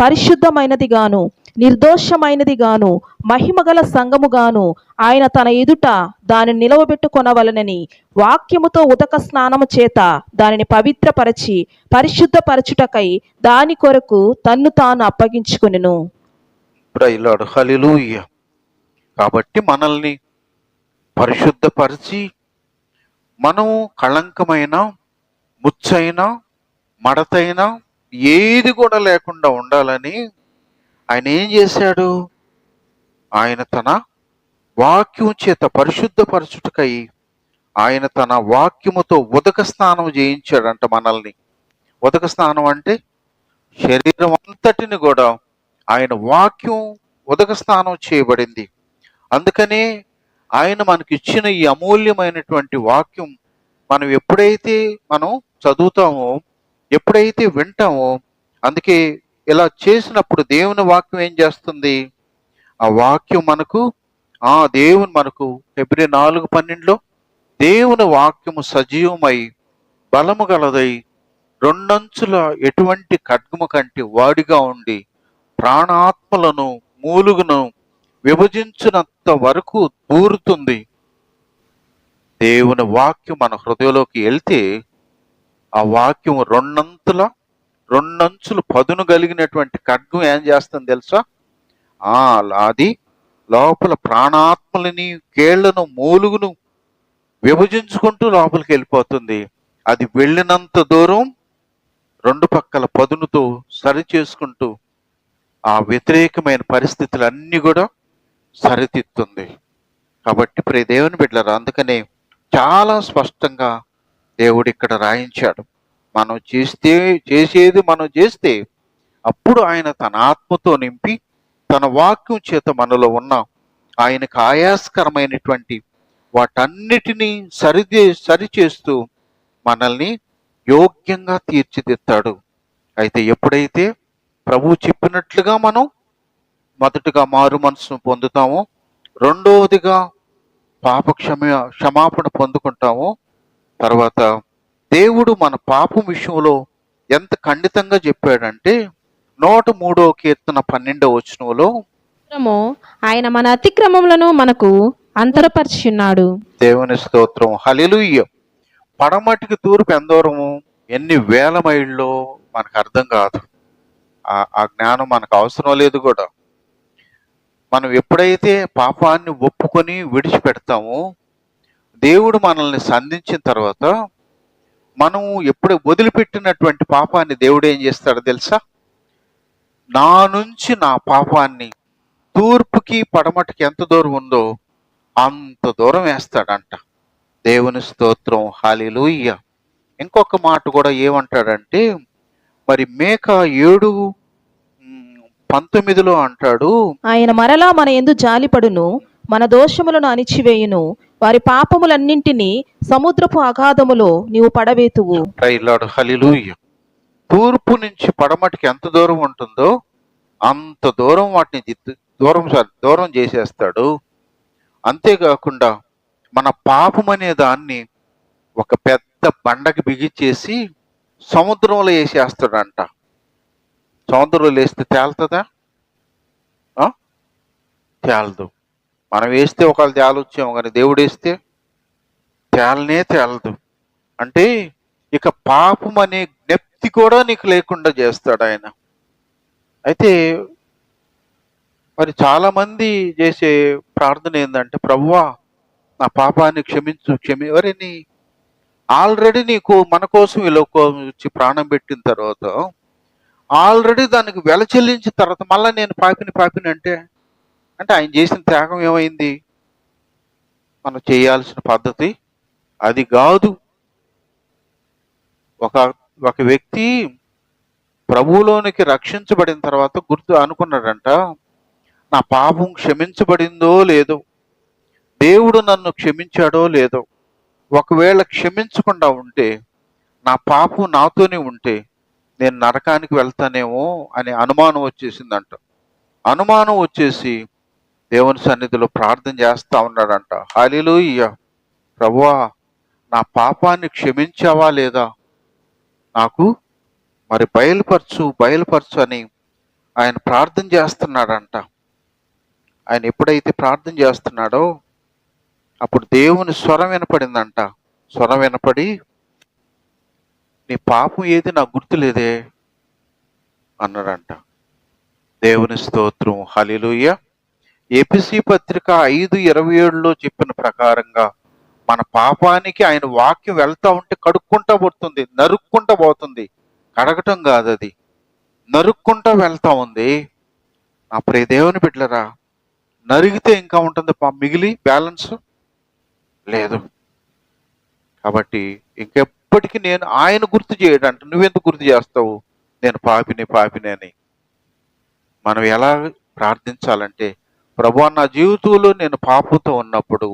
పరిశుద్ధమైనది గాను నిర్దోషమైనది గాను మహిమగల సంఘముగాను ఆయన తన ఎదుట దానిని నిలవబెట్టుకొనవలనని వాక్యముతో ఉదక స్నానము చేత దానిని పవిత్రపరచి పరిశుద్ధపరచుటకై దాని కొరకు తన్ను తాను అప్పగించుకొనెను. ప్రైలాడు హల్లెలూయా. కాబట్టి మనల్ని పరిశుద్ధపరిచి మనము కళంకమైన ముచ్చైన మడతైన ఏది కూడా లేకుండా ఉండాలని ఆయన ఏం చేశాడు? ఆయన తన వాక్యం చేత పరిశుద్ధపరచుటకై ఆయన తన వాక్యముతో ఉదక స్నానం చేయించాడంట మనల్ని. ఉదక స్నానం అంటే శరీరం అంతటిని కూడా ఆయన వాక్యం ఉదక స్నానం చేయబడింది. అందుకనే ఆయన మనకి ఇచ్చిన ఈ అమూల్యమైనటువంటి వాక్యం మనం ఎప్పుడైతే మనం చదువుతామో, ఎప్పుడైతే వింటామో, అందుకే ఇలా చేసినప్పుడు దేవుని వాక్యం ఏం చేస్తుంది? ఆ వాక్యం మనకు దేవుని మనకు ఫిబ్రవరి 4:12 దేవుని వాక్యము సజీవమై బలము గలదై రెండంచుల ఎటువంటి ఖడ్గము కంటే వాడిగా ఉండి ప్రాణాత్మలను మూలుగును విభజించినంత వరకు దూరుతుంది. దేవుని వాక్యం మన హృదయంలోకి వెళ్తే ఆ వాక్యం రెండంచులు పదును కలిగినటువంటి ఖడ్గం ఏం చేస్తుంది తెలుసా? అది లోపల ప్రాణాత్మలని కేళ్లను మూలుగును విభజించుకుంటూ లోపలికి వెళ్ళిపోతుంది. అది వెళ్ళినంత దూరం రెండు పక్కల పదునుతో సరి చేసుకుంటూ ఆ వ్యతిరేకమైన పరిస్థితులన్నీ కూడా సరిదిద్దుతుంది. కాబట్టి ప్రియ దేవుని బిడ్డలారా, అందుకనే చాలా స్పష్టంగా దేవుడు ఇక్కడ రాయించాడు. మనం చేసేది మనం చేస్తే అప్పుడు ఆయన తన ఆత్మతో నింపి తన వాక్యం చేత మనలో ఉన్న ఆయనకు ఆయాస్కరమైనటువంటి వాటన్నిటినీ సరిచేస్తూ మనల్ని యోగ్యంగా తీర్చిదిద్దాడు. అయితే ఎప్పుడైతే ప్రభువు చెప్పినట్లుగా మనం మొదటగా మారు మనసును పొందుతామో, రెండవదిగా క్షమాపణ పొందుకుంటామో, తర్వాత దేవుడు మన పాపం విషయంలో ఎంత ఖండితంగా చెప్పాడంటే 103వ కీర్తన 12వ వచనంలో ఆయన మన అతిక్రమములను మనకు అంతరపరిచున్నాడు. దేవుని స్తోత్రం, హల్లెలూయా. పడమటికి తూర్పు ఎందూరము, ఎన్ని వేల మైళ్ళలో మనకు అర్థం కాదు. ఆ జ్ఞానం మనకు అవసరం లేదు కూడా. మనం ఎప్పుడైతే పాపాన్ని ఒప్పుకొని విడిచిపెడతామో, దేవుడు మనల్ని సంధించిన తర్వాత మనం ఎప్పుడు వదిలిపెట్టినటువంటి పాపాన్ని దేవుడు ఏం చేస్తాడో తెలుసా? నా నుంచి నా పాపాన్ని తూర్పుకి పడమటికి ఎంత దూరం ఉందో అంత దూరం వేస్తాడంట. దేవుని స్తోత్రం, హల్లెలూయా. ఇంకొక మాట కూడా ఏమంటాడంటే, మరి మేకా 7:19 అంటాడు, ఆయన మరలా మన యందు జాలిపడును, మన దోషములను అణిచివేయును, వారి పాపములన్నింటినీ సముద్రపు అగాధములో నీవు పడవేతువు. హల్లెలూయా. తూర్పు నుంచి పడమటికి ఎంత దూరం ఉంటుందో అంత దూరం వాటిని దూరం చేసేస్తాడు. అంతేకాకుండా మన పాపం అనే దాన్ని ఒక పెద్ద బండకి బిగిచ్చేసి సముద్రంలో వేసేస్తాడంట. సముద్రంలో వేస్తే తేలుతుందా? తేలదు. మనం వేస్తే ఒకళ్ళు తేలొచ్చాము, కానీ దేవుడు వేస్తే తేలదు. అంటే ఇక పాపం అనే జ్ఞప్తి కూడా నీకు లేకుండా చేస్తాడు ఆయన. అయితే మరి చాలా మంది చేసే ప్రార్థన ఏంటంటే, ప్రభువా నా పాపాన్ని క్షమించు, ఎవరిని ఆల్రెడీ నీకు మన కోసం ఈ లోకం వచ్చి ప్రాణం పెట్టిన తర్వాత, ఆల్రెడీ దానికి వెల చెల్లించిన తర్వాత మళ్ళీ నేను పాపిని అంటే ఆయన చేసిన త్యాగం ఏమైంది? మనం చేయాల్సిన పద్ధతి అది కాదు. ఒక వ్యక్తి ప్రభువులోనికి రక్షించబడిన తర్వాత అనుకున్నాడంట, నా పాపం క్షమించబడిందో లేదో, దేవుడు నన్ను క్షమించాడో లేదో, ఒకవేళ క్షమించకుండా ఉంటే, నా పాపం నాతోనే ఉంటే నేను నరకానికి వెళ్తానేమో అని అనుమానం వచ్చేసిందంట. అనుమానం వచ్చేసి దేవుని సన్నిధిలో ప్రార్థన చేస్తా ఉన్నాడంట. హల్లెలూయా. ప్రభువా నా పాపాన్ని క్షమించావా లేదా, నాకు మరి బయలుపరచు అని ఆయన ప్రార్థన చేస్తున్నాడంట. ఆయన ఎప్పుడైతే ప్రార్థన చేస్తున్నాడో అప్పుడు దేవుని స్వరం వినపడిందంట. స్వరం వినపడి, నీ పాపం ఏది నాకు గుర్తులేదే అన్నాడంట. దేవుని స్తోత్రం, హల్లెలూయా. ఎఫెసీ పత్రిక 5:27లో చెప్పిన ప్రకారంగా మన పాపానికి ఆయన వాక్యం వెళ్తా ఉంటే కడుక్కుంటా పోతుంది, నరుక్కుంటా పోతుంది. కడగటం కాదు, అది నరుక్కుంటా వెళ్తా ఉంది. నా ప్రియ దేవుని బిడ్డలరా, నరిగితే ఇంకా ఉంటుంది మిగిలి బ్యాలెన్స్ లేదు. కాబట్టి ఇంకెప్పటికీ నేను ఆయన గుర్తు చేయడంట. నువ్వెందుకు గుర్తు చేస్తావు నేను పాపిని అని? మనం ఎలా ప్రార్థించాలంటే, ప్రభువా, నా జీవితంలో నేను పాపంతో ఉన్నప్పుడు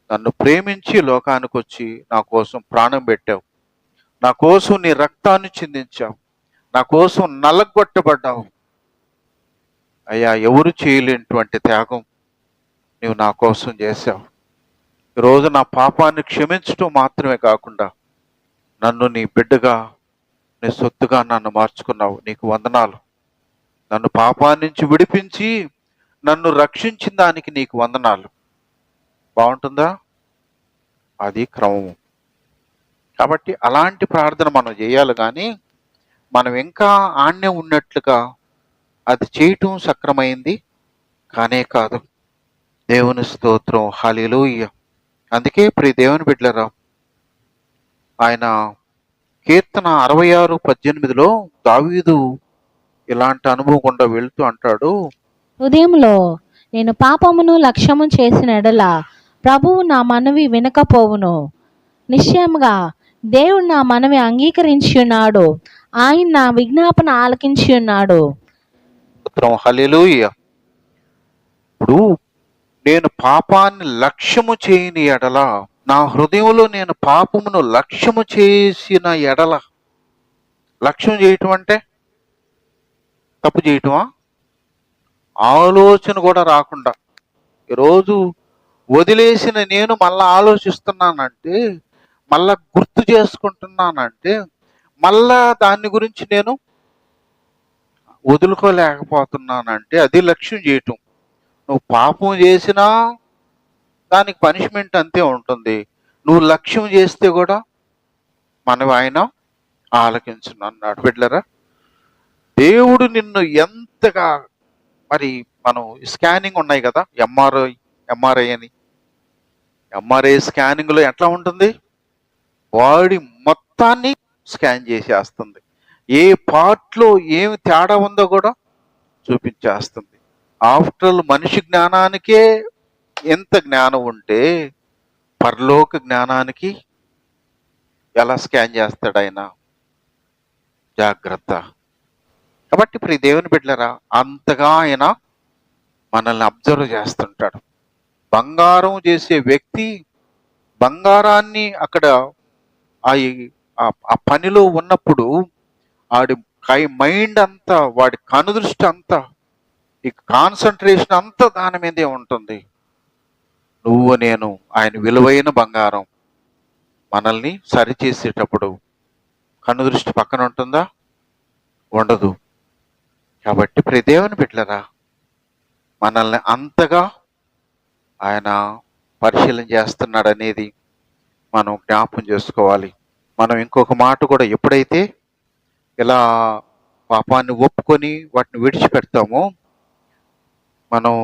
నన్ను ప్రేమించి లోకానికి వచ్చి నా కోసం ప్రాణం పెట్టావు, నా కోసం నీ రక్తాన్ని చిందించావు, నా కోసం నలగొట్టబడ్డావు అయ్యా. ఎవరు చేయలేనటువంటి త్యాగం నువ్వు నా కోసం చేశావు. ఈరోజు నా పాపాన్ని క్షమించడం మాత్రమే కాకుండా నన్ను నీ బిడ్డగా, నీ సొత్తుగా నన్ను మార్చుకున్నావు. నీకు వందనాలు. నన్ను పాపాన్ని నుంచి విడిపించి నన్ను రక్షించిన దానికి నీకు వందనాలు. బాగుంటుందా? అది క్రమము. కాబట్టి అలాంటి ప్రార్థన మనం చేయాలి. కానీ మనం ఇంకా ఆణ్యం ఉన్నట్లుగా అది చేయటం సక్రమైంది కానే కాదు. దేవుని స్తోత్రం, హల్లెలూయా. అందుకే ప్రియ దేవుని బిడ్డలారా, ఆయన కీర్తన 66:18లో దావీదు ఇలాంటి అనుభవం గుండా వెళుతూ అంటాడు, ఉదయంలో నేను పాపమును లక్ష్యము చేసిన ఎడల ప్రభువు నా మనవి వినకపోవును. నిశ్చయముగా దేవుడు నా మనవి అంగీకరించి ఉన్నాడు, ఆయన నా విజ్ఞాపన ఆలకించి ఉన్నాడు. హల్లెలూయా. ఇప్పుడు నేను పాపాన్ని లక్ష్యము చేయని ఎడల, నా హృదయంలో నేను పాపమును లక్ష్యము చేసిన ఎడల, లక్ష్యం చేయటం అంటే తప్పు చేయటమా? ఆలోచన కూడా రాకుండా ఈరోజు వదిలేసిన నేను మళ్ళా ఆలోచిస్తున్నానంటే, మళ్ళా గుర్తు చేసుకుంటున్నానంటే, మళ్ళా దాని గురించి నేను వదులుకోలేకపోతున్నానంటే అది లక్ష్యం చేయటం. నువ్వు పాపం చేసినా దానికి పనిష్మెంట్ అంతే ఉంటుంది. నువ్వు లక్ష్యం చేస్తే కూడా ఆయన ఆలకించును అన్నాడు. బిడ్డలారా, దేవుడు నిన్ను ఎంతగా, మరి మనం స్కానింగ్ ఉన్నాయి కదా, ఎంఆర్ఐ అని. ఎంఆర్ఐ స్కానింగ్లో ఎట్లా ఉంటుంది? బాడీ మొత్తాన్ని స్కాన్ చేసేస్తుంది. ఏ పార్ట్లో ఏమి తేడా ఉందో కూడా చూపించేస్తుంది. ఆఫ్టర్ ఆల్ మనిషి జ్ఞానానికే ఎంత జ్ఞానం ఉంటే పరలోక జ్ఞానానికి ఎలా స్కాన్ చేస్తాడు ఆయన? జాగ్రత్త. కాబట్టి ప్రియ దేవుని బిడ్డలారా, అంతగా ఆయన మనల్ని అబ్జర్వ్ చేస్తుంటాడు. బంగారం చేసే వ్యక్తి బంగారాన్ని అక్కడ ఆ పనిలో ఉన్నప్పుడు వాడి మైండ్ అంతా, వాడి కనుదృష్టి అంతా, ఈ కాన్సన్ట్రేషన్ అంతా దాని మీదే ఉంటుంది. నువ్వు నేను ఆయన విలువైన బంగారం. మనల్ని సరిచేసేటప్పుడు కనుదృష్టి పక్కన ఉంటుందా? ఉండదు. కాబట్టి ప్రియ దేవుని బిడ్డలారా, మనల్ని అంతగా ఆయన పరిశీలన చేస్తున్నాడు అనేది మనం జ్ఞాపకం చేసుకోవాలి. మనం ఇంకొక మాట కూడా, ఎప్పుడైతే ఇలా పాపాన్ని ఒప్పుకొని వాటిని విడిచిపెడతామో, మనం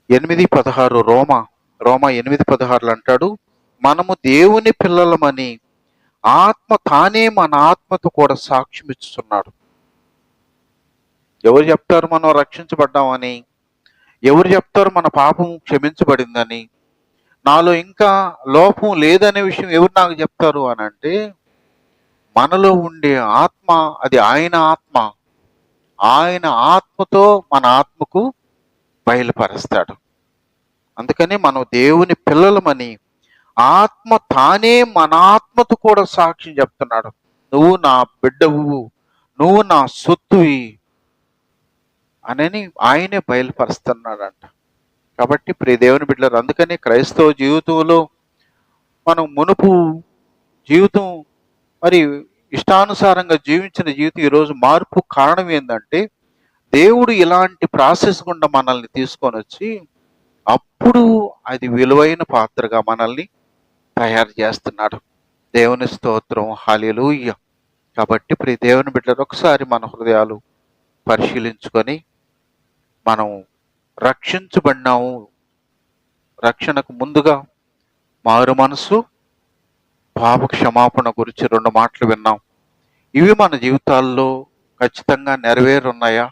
8:16 రోమా 8:16 అంటాడు, మనము దేవుని పిల్లలమని ఆత్మ తానే మన ఆత్మతో కూడా సాక్ష్యం ఇస్తున్నాడు. ఎవరు చెప్తారు మనం రక్షించబడ్డామని? ఎవరు చెప్తారు మన పాపం క్షమించబడిందని? నాలో ఇంకా లోపం లేదనే విషయం ఎవరు నాకు చెప్తారు అని అంటే, మనలో ఉండే ఆత్మ, అది ఆయన ఆత్మ. ఆయన ఆత్మతో మన ఆత్మకు బయలుపరుస్తాడు. అందుకని మనం దేవుని పిల్లలమని ఆత్మ తానే మన ఆత్మతో కూడా సాక్ష్యం చెప్తున్నాడు. నువ్వు నా బిడ్డవు, నువ్వు నా సొత్తువి అని ఆయనే బయలుపరుస్తున్నాడంట. కాబట్టి ప్రియ దేవుని బిడ్డలారా, అందుకని క్రైస్తవ జీవితంలో మనం మునుపు జీవితం మరి ఇష్టానుసారంగా జీవించిన జీవితం ఈరోజు మార్పు కారణం ఏంటంటే దేవుడు ఇలాంటి ప్రాసెస్ గుండా మనల్ని తీసుకొని వచ్చి అప్పుడు అది విలువైన పాత్రగా మనల్ని తయారు చేస్తున్నాడు. దేవుని స్తోత్రం, హల్లెలూయా. కాబట్టి ప్రియ దేవుని బిడ్డలు, ఒకసారి మన హృదయాలు పరిశీలించుకొని మనం రక్షించబడినాము. రక్షణకు ముందుగా మారు మనసు, పాప క్షమాపణ గురించి 2 మాటలు విన్నాం. ఇవి మన జీవితాల్లో ఖచ్చితంగా నెరవేరున్నాయా?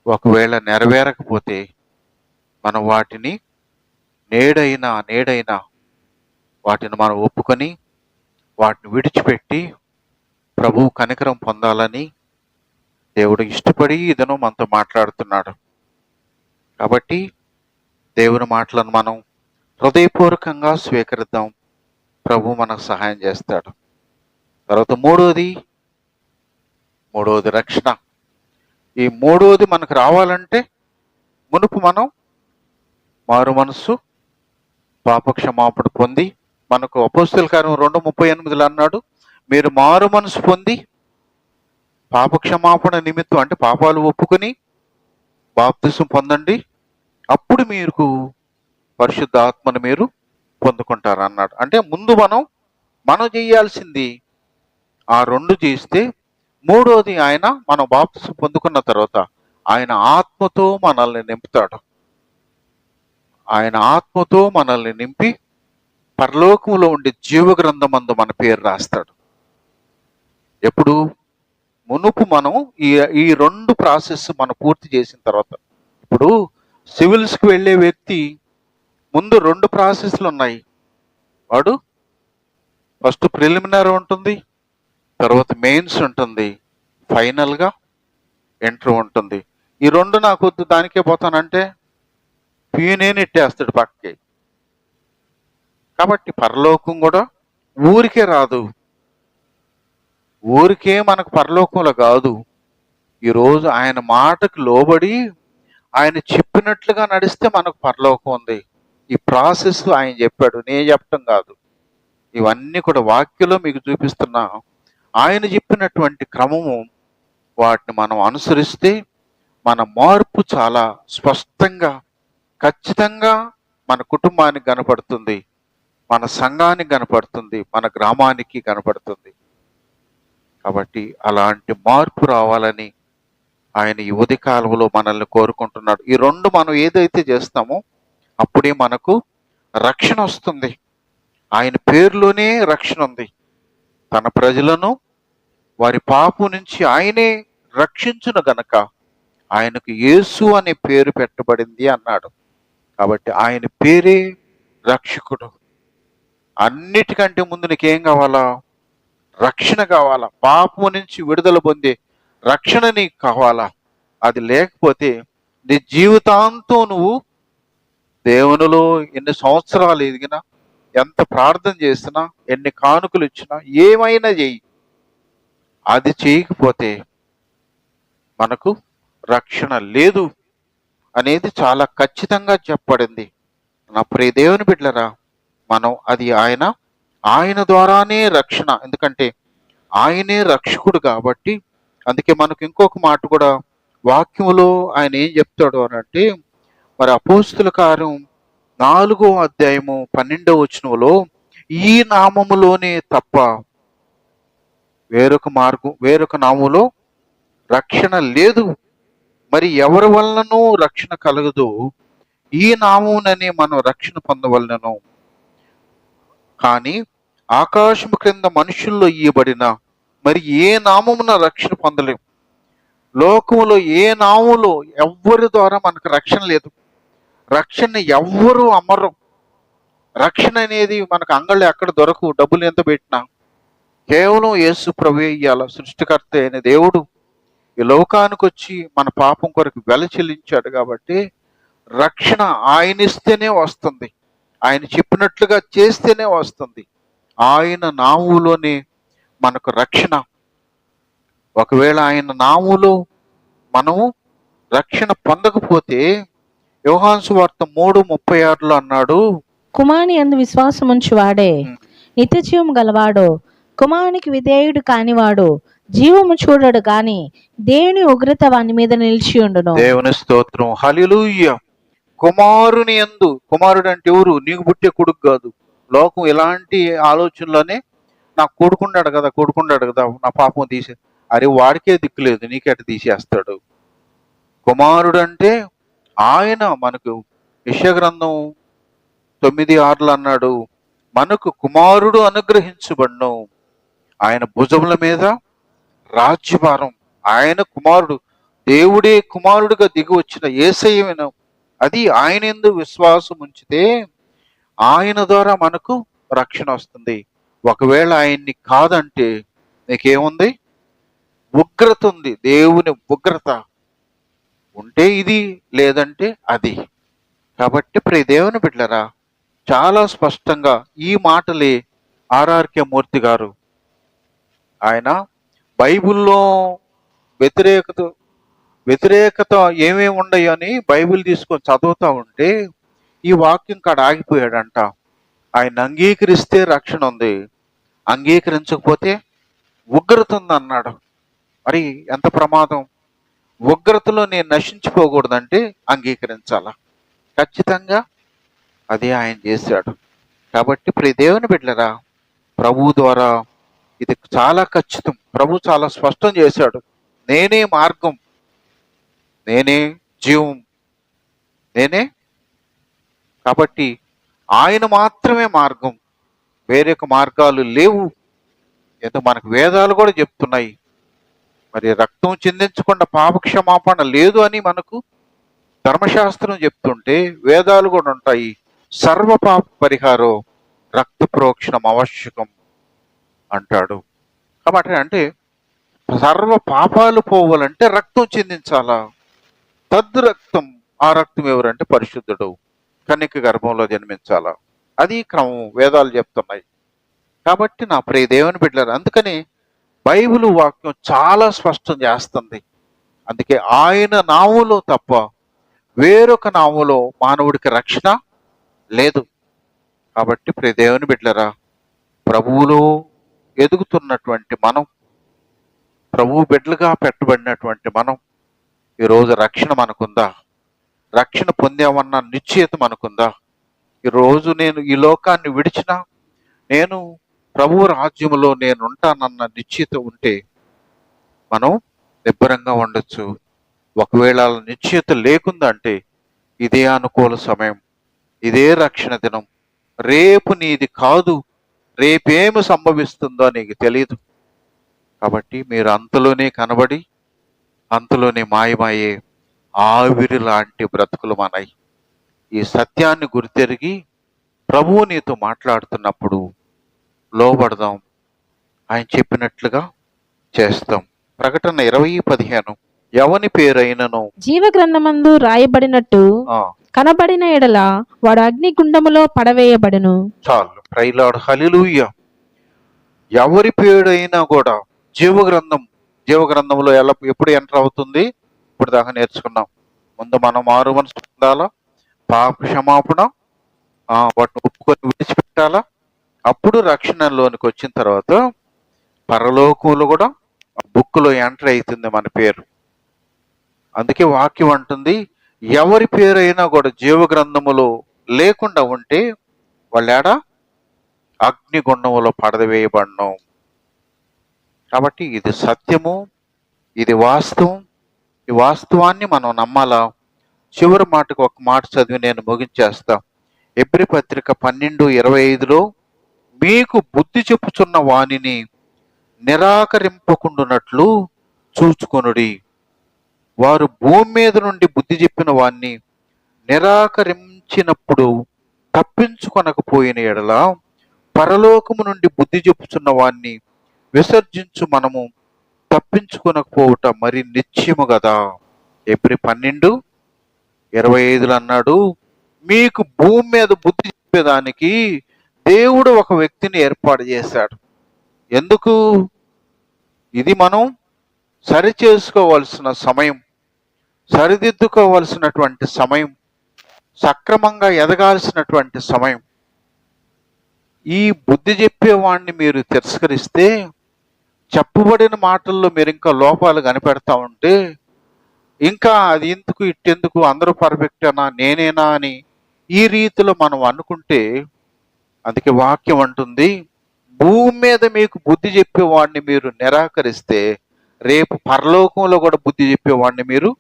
ఒకవేళ నెరవేరకపోతే మనం వాటిని నేడైనా వాటిని మనం ఒప్పుకొని వాటిని విడిచిపెట్టి ప్రభువు కనికరం పొందాలని దేవుడు ఇష్టపడి ఇదను మనతో మాట్లాడుతున్నాడు. కాబట్టి దేవుని మాటలను మనం హృదయపూర్వకంగా స్వీకరిద్దాం. ప్రభు మనకు సహాయం చేస్తాడు. తర్వాత మూడోది రక్షణ. ఈ మూడోది మనకు రావాలంటే మునుపు మనం మారు మనస్సు, పాప క్షమాపణ పొంది, మనకు అపోస్తలుల కార్యం 2:38 అన్నాడు, మీరు మారు మనసు పొంది పాప క్షమాపణ నిమిత్తం అంటే పాపాలు ఒప్పుకొని బాప్తిసం పొందండి, అప్పుడు మీకు పరిశుద్ధ ఆత్మను మీరు పొందుకుంటారు అన్నాడు. అంటే ముందు మనం చేయాల్సింది ఆ 2 చేస్తే, మూడోది మనం బాప్తిసం పొందుకున్న తర్వాత ఆయన ఆత్మతో మనల్ని నింపుతాడు. ఆయన ఆత్మతో మనల్ని నింపి పరలోకంలో ఉండే జీవ గ్రంథమందు మన పేరు రాస్తాడు. ఎప్పుడు? మునుపు మనం ఈ 2 ప్రాసెస్ మనం పూర్తి చేసిన తర్వాత. ఇప్పుడు సివిల్స్కి వెళ్ళే వ్యక్తి ముందు 2 ప్రాసెస్లు ఉన్నాయి. వాడు ఫస్ట్ ప్రిలిమినరీ ఉంటుంది, తర్వాత మెయిన్స్ ఉంటుంది, ఫైనల్గా ఎంట్రీ ఉంటుంది. ఈ 2 నాకు వద్దు, దానికే పోతానంటే పీనే నెట్టేస్తాడు పక్కకి. కాబట్టి పరలోకం కూడా ఊరికే రాదు, ఊరికే మనకు పరలోకంలో కాదు. ఈరోజు ఆయన మాటకు లోబడి ఆయన చెప్పినట్లుగా నడిస్తే మనకు పరలోకం ఉంది. ఈ ప్రాసెస్ ఆయన చెప్పాడు, నేను చెప్పటం కాదు. ఇవన్నీ కూడా వాక్యంలో మీకు చూపిస్తున్నా. ఆయన చెప్పినటువంటి క్రమము వాటిని మనం అనుసరిస్తే మన మార్పు చాలా స్పష్టంగా, ఖచ్చితంగా మన కుటుంబానికి కనపడుతుంది, మన సంఘానికి కనపడుతుంది, మన గ్రామానికి కనపడుతుంది. కాబట్టి అలాంటి మార్పు రావాలని ఆయన ఈ ఉదయ కాలంలో మనల్ని కోరుకుంటున్నాడు. ఈ 2 మనం ఏదైతే చేస్తామో అప్పుడే మనకు రక్షణ వస్తుంది. ఆయన పేరులోనే రక్షణ ఉంది. తన ప్రజలను వారి పాపం నుంచి ఆయనే రక్షించును గనక ఆయనకు యేసు అనే పేరు పెట్టబడింది అన్నాడు. కాబట్టి ఆయన పేరే రక్షకుడు. అన్నిటికంటే ముందు నీకేం కావాలా? రక్షణ కావాలా. పాపము నుంచి విడుదల పొందే రక్షణ నీకు కావాలా. అది లేకపోతే నీ జీవితాంతం నువ్వు దేవునిలో ఎన్ని సంవత్సరాలు ఎదిగినా, ఎంత ప్రార్థన చేసినా, ఎన్ని కానుకలు ఇచ్చినా, ఏమైనా చెయ్యి, అది చేయకపోతే మనకు రక్షణ లేదు అనేది చాలా ఖచ్చితంగా చెప్పబడింది. నా ప్రియ దేవుని బిడ్డలారా, మనం అది ఆయన ద్వారానే రక్షణ. ఎందుకంటే ఆయనే రక్షకుడు కాబట్టి. అందుకే మనకు ఇంకొక మాట కూడా వాక్యములో ఆయన ఏం చెప్తాడు అని అంటే, మరి అపోస్తుల కార్యం 4వ అధ్యాయము 12వ వచనంలో, ఈ నామములోనే తప్ప వేరొక నామములో రక్షణ లేదు, మరి ఎవరి వలనను రక్షణ కలగదు, ఈ నామముననే మనం రక్షణ పొందవలెను. కానీ ఆకాశము క్రింద మనుషుల్లో ఇయ్యబడిన మరి ఏ నామమున రక్షణ పొందలేం. లోకములో ఏ నామములో ఎవ్వరి ద్వారా మనకు రక్షణ లేదు. రక్షణ ఎవ్వరూ అమ్మరు. రక్షణ అనేది మనకు అంగళ్ళు ఎక్కడ దొరకవు, డబ్బులు ఎంత పెట్టినా. కేవలం యేసు ప్రభువే ఇయ్యాల. సృష్టికర్త అయిన దేవుడు ఈ లోకానికి వచ్చి మన పాపం కొరకు వెల చెల్లించాడు కాబట్టి రక్షణ ఆయన ఇస్తేనే వస్తుంది, ఆయన చెప్పినట్లుగా చేస్తేనే వస్తుంది. ఆయన నామములోనే మనకు రక్షణ. ఒకవేళ ఆయన నామములో మనము రక్షణ పొందకపోతే యోహాను సువార్త 3:36 అన్నాడు, కుమారుని యందు విశ్వాసముంచువాడే నిత్య జీవము గలవాడు. కుమారునికి విధేయుడు కానివాడు జీవము చూడడు గాని దేవుని ఉగ్రత వాని మీద నిలిచి ఉండును. దేవుని స్తోత్రం. హల్లెలూయా. కుమారుని యందు, కుమారుడు అంటే ఎవరు? నీకు పుట్టే కొడుకు కాదు. లోకం ఇలాంటి ఆలోచనలోనే నాకు కొడుకున్నాడు కదా నా పాపం తీసే, అరే వాడికే దిక్కు లేదు, నీకెట తీసేస్తాడు. కుమారుడు అంటే ఆయన మనకు యెషయా గ్రంథం 9:6 అన్నాడు, మనకు కుమారుడు అనుగ్రహించబడ్ను, ఆయన భుజముల మీద రాజ్యభారం. ఆయన కుమారుడు, దేవుడే కుమారుడుగా దిగి వచ్చిన యేసయ్యను. అది ఆయన యందు విశ్వాసం ఉంచితే ఆయన ద్వారా మనకు రక్షణ వస్తుంది. ఒకవేళ ఆయన్ని కాదంటే నీకేముంది? ఉగ్రత ఉంది. దేవుని ఉగ్రత ఉంటే ఇది, లేదంటే అది. కాబట్టి ప్రియ దేవుని బిడ్డలారా, చాలా స్పష్టంగా ఈ మాటలే ఆర్ఆర్కే మూర్తి గారు ఆయన బైబిల్లో వ్యతిరేకత ఏమేమి ఉండయో అని బైబిల్ తీసుకొని చదువుతా ఉంటే ఈ వాక్యం కాడ ఆగిపోయాడంట. ఆయన అంగీకరిస్తే రక్షణ ఉంది, అంగీకరించకపోతే ఉగ్రత ఉంది అన్నాడు. మరి ఎంత ప్రమాదం! ఉగ్రతలో నేను నశించిపోకూడదంటే అంగీకరించాలా? ఖచ్చితంగా అదే ఆయన చేశాడు. కాబట్టి ప్రియ దేవుని బిడ్డలారా, ప్రభు ద్వారా ఇది చాలా ఖచ్చితం. ప్రభు చాలా స్పష్టం చేశాడు, నేనే మార్గం, నేనే జీవం, నేనే. కాబట్టి ఆయన మాత్రమే మార్గం, వేరొక మార్గాలు లేవు. ఏదో మనకు వేదాలు కూడా చెప్తున్నాయి. మరి రక్తం చిందించకుండా పాపక్షమాపణ లేదు అని మనకు ధర్మశాస్త్రం చెప్తుంటే వేదాలు కూడా ఉంటాయి. సర్వ పాప పరిహారం రక్త ప్రోక్షణం ఆవశ్యకం అంటాడు. కాబట్టి అంటే సర్వ పాపాలు పోవాలంటే రక్తం చిందించాలా? తద్ రక్తం, ఆ రక్తం ఎవరంటే పరిశుద్ధుడు, కన్యక గర్భంలో జన్మించాలా. అది క్రమం, వేదాలు చెప్తున్నాయి. కాబట్టి నా ప్రియ దేవుని బిడ్డలారా, అందుకని బైబిల్ వాక్యం చాలా స్పష్టం చేస్తుంది. అందుకే ఆయన నామములో తప్ప వేరొక నామములో మానవుడికి రక్షణ లేదు. కాబట్టి ప్రియ దేవుని బిడ్డలారా, ప్రభువులో ఎదుగుతున్నటువంటి మనం, ప్రభు బిడ్డలుగా పెట్టబడినటువంటి మనం, ఈరోజు రక్షణ మనకుందా? రక్షణ పొందామన్న నిశ్చయత మనకుందా? ఈరోజు నేను ఈ లోకాన్ని విడిచినా నేను ప్రభు రాజ్యములో నేను ఉంటానన్న నిశ్చయత ఉంటే మనం నిబ్బరంగా ఉండొచ్చు. ఒకవేళ నిశ్చయత లేకుందంటే ఇదే అనుకూల సమయం, ఇదే రక్షణ దినం. రేపు నీది కాదు, రేపేమి సంభవిస్తుందో నీకు తెలియదు. కాబట్టి మీరు అంతలోనే కనబడి అంతలోనే మాయమాయే ఆవిరి లాంటి బ్రతుకులు మనయి. ఈ సత్యాన్ని గుర్తెరిగి ప్రభువు నీతో మాట్లాడుతున్నప్పుడు లోబడదాం, ఆయన చెప్పినట్లుగా చేస్తాం. ప్రకటన 20:15 ఎవని పేరైనను జీవ గ్రంథమందు రాయబడినట్టు కనబడిన ఎడల వాడు అగ్నిగుండములో పడవేయబడును. చాలు. ప్రైలాడ్ హల్లెలూయా. ఎవరి పేరైనా కూడా జీవగ్రంథంలో ఎప్పుడు ఎంటర్ అవుతుంది? ఇప్పుడు దాకా నేర్చుకున్నాం. ముందు మనం మారు మనసు పొందాలా, పాప క్షమాపణ, వాటిని ఒప్పుకొని విడిచిపెట్టాలా. అప్పుడు రక్షణలోనికి వచ్చిన తర్వాత పరలోకంలో కూడా బుక్లో ఎంటర్ అవుతుంది మన పేరు. అందుకే వాక్యం అంటుంది, ఎవరి పేరైనా కూడా జీవగ్రంథములో లేకుండా ఉంటే వాళ్ళేడా అగ్నిగుండములో పడవేయబడను. కాబట్టి ఇది సత్యము, ఇది వాస్తవం. ఈ వాస్తవాన్ని మనం నమ్మాలా. చివరి మాటకు ఒక మాట చదివి నేను ముగించేస్తా. హెబ్రీ పత్రిక 12:25 మీకు బుద్ధి చెప్పుచున్న వానిని నిరాకరింపకుండునట్లు చూచుకొనుడి. వారు భూమి మీద నుండి బుద్ధి చెప్పిన వాణ్ణి నిరాకరించినప్పుడు తప్పించుకొనకపోయిన ఎడల పరలోకము నుండి బుద్ధి చెప్పుచున్న వాణ్ణి విసర్జించు మనము తప్పించుకొనకపోవుట మరి నిశ్చయము కదా. హెబ్రీ 12:25 అన్నాడు, మీకు భూమి మీద బుద్ధి చెప్పేదానికి దేవుడు ఒక వ్యక్తిని ఏర్పాటు చేశాడు. ఎందుకు? ఇది మనం సరి చేసుకోవాల్సిన సమయం, సరిదిద్దుకోవాల్సినటువంటి సమయం, సక్రమంగా ఎదగాల్సినటువంటి సమయం. ఈ బుద్ధి చెప్పేవాడిని మీరు తిరస్కరిస్తే, చెప్పబడిన మాటల్లో మీరు ఇంకా లోపాలు కనిపెడతా ఉంటే, ఇంకా అది ఎందుకు ఇట్టెందుకు అందరూ పర్ఫెక్టేనా నేనేనా అని ఈ రీతిలో మనం అనుకుంటే, అందుకే వాక్యం అంటుంది, భూమి మీద మీకు బుద్ధి చెప్పేవాడిని మీరు నిరాకరిస్తే రేపు పరలోకంలో కూడా బుద్ధి చెప్పేవాడిని మీరు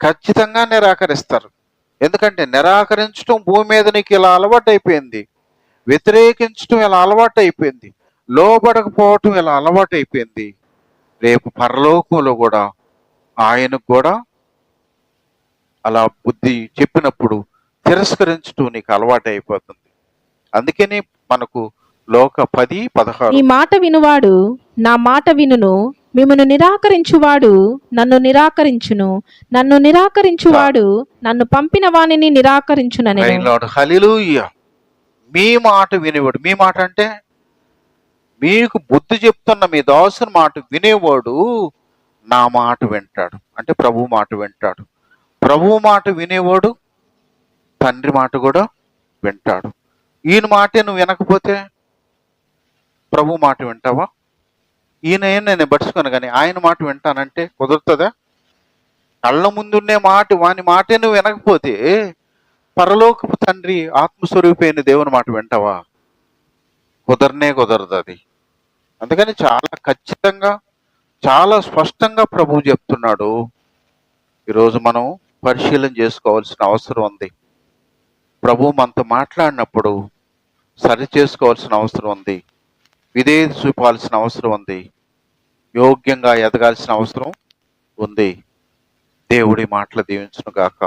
ఖచ్చితంగా నిరాకరిస్తారు. ఎందుకంటే నిరాకరించడం భూమి మీద నీకు ఇలా అలవాటు అయిపోయింది, వ్యతిరేకించడం ఇలా అలవాటు అయిపోయింది, లోబడకపోవటం ఇలా అలవాటు అయిపోయింది. రేపు పరలోకంలో కూడా ఆయనకు కూడా అలా బుద్ధి చెప్పినప్పుడు తిరస్కరించడం నీకు అలవాటు అయిపోతుంది. అందుకని మనకు లోక 10:16 ఈ మాట వినువాడు నా మాట వినును, మిమ్మను నిరాకరించువాడు నన్ను నిరాకరించును, నన్ను నిరాకరించువాడు నన్ను పంపిన వానిని నిరాకరించునని. లార్డ్ హల్లెలూయా. మీ మాట వినేవాడు, మీ మాట అంటే మీకు బుద్ధి చెప్తున్న మీ దాసుని మాట వినేవాడు నా మాట వింటాడు, అంటే ప్రభు మాట వింటాడు. ప్రభు మాట వినేవాడు తండ్రి మాట కూడా వింటాడు. ఈయన మాటే నువ్వు వినకపోతే ప్రభు మాట వింటావా? ఈయన నేను పట్టుకుని కానీ ఆయన మాట వింటానంటే కుదురుతుందా? కళ్ళ ముందున్నే మాట వాని మాటే నువ్వు వినకపోతే పరలోకపు తండ్రి ఆత్మస్వరూపైన దేవుని మాట వింటావా? కుదరదు అది. అందుకని చాలా ఖచ్చితంగా చాలా స్పష్టంగా ప్రభువు చెప్తున్నాడు. ఈరోజు మనం పరిశీలన చేసుకోవాల్సిన అవసరం ఉంది. ప్రభువు మనతో మాట్లాడినప్పుడు సరి చేసుకోవాల్సిన అవసరం ఉంది, విధేయత చూపాల్సిన అవసరం ఉంది, యోగ్యంగా ఎదగాల్సిన అవసరం ఉంది. దేవుడి మాటలు దీవించును గాక.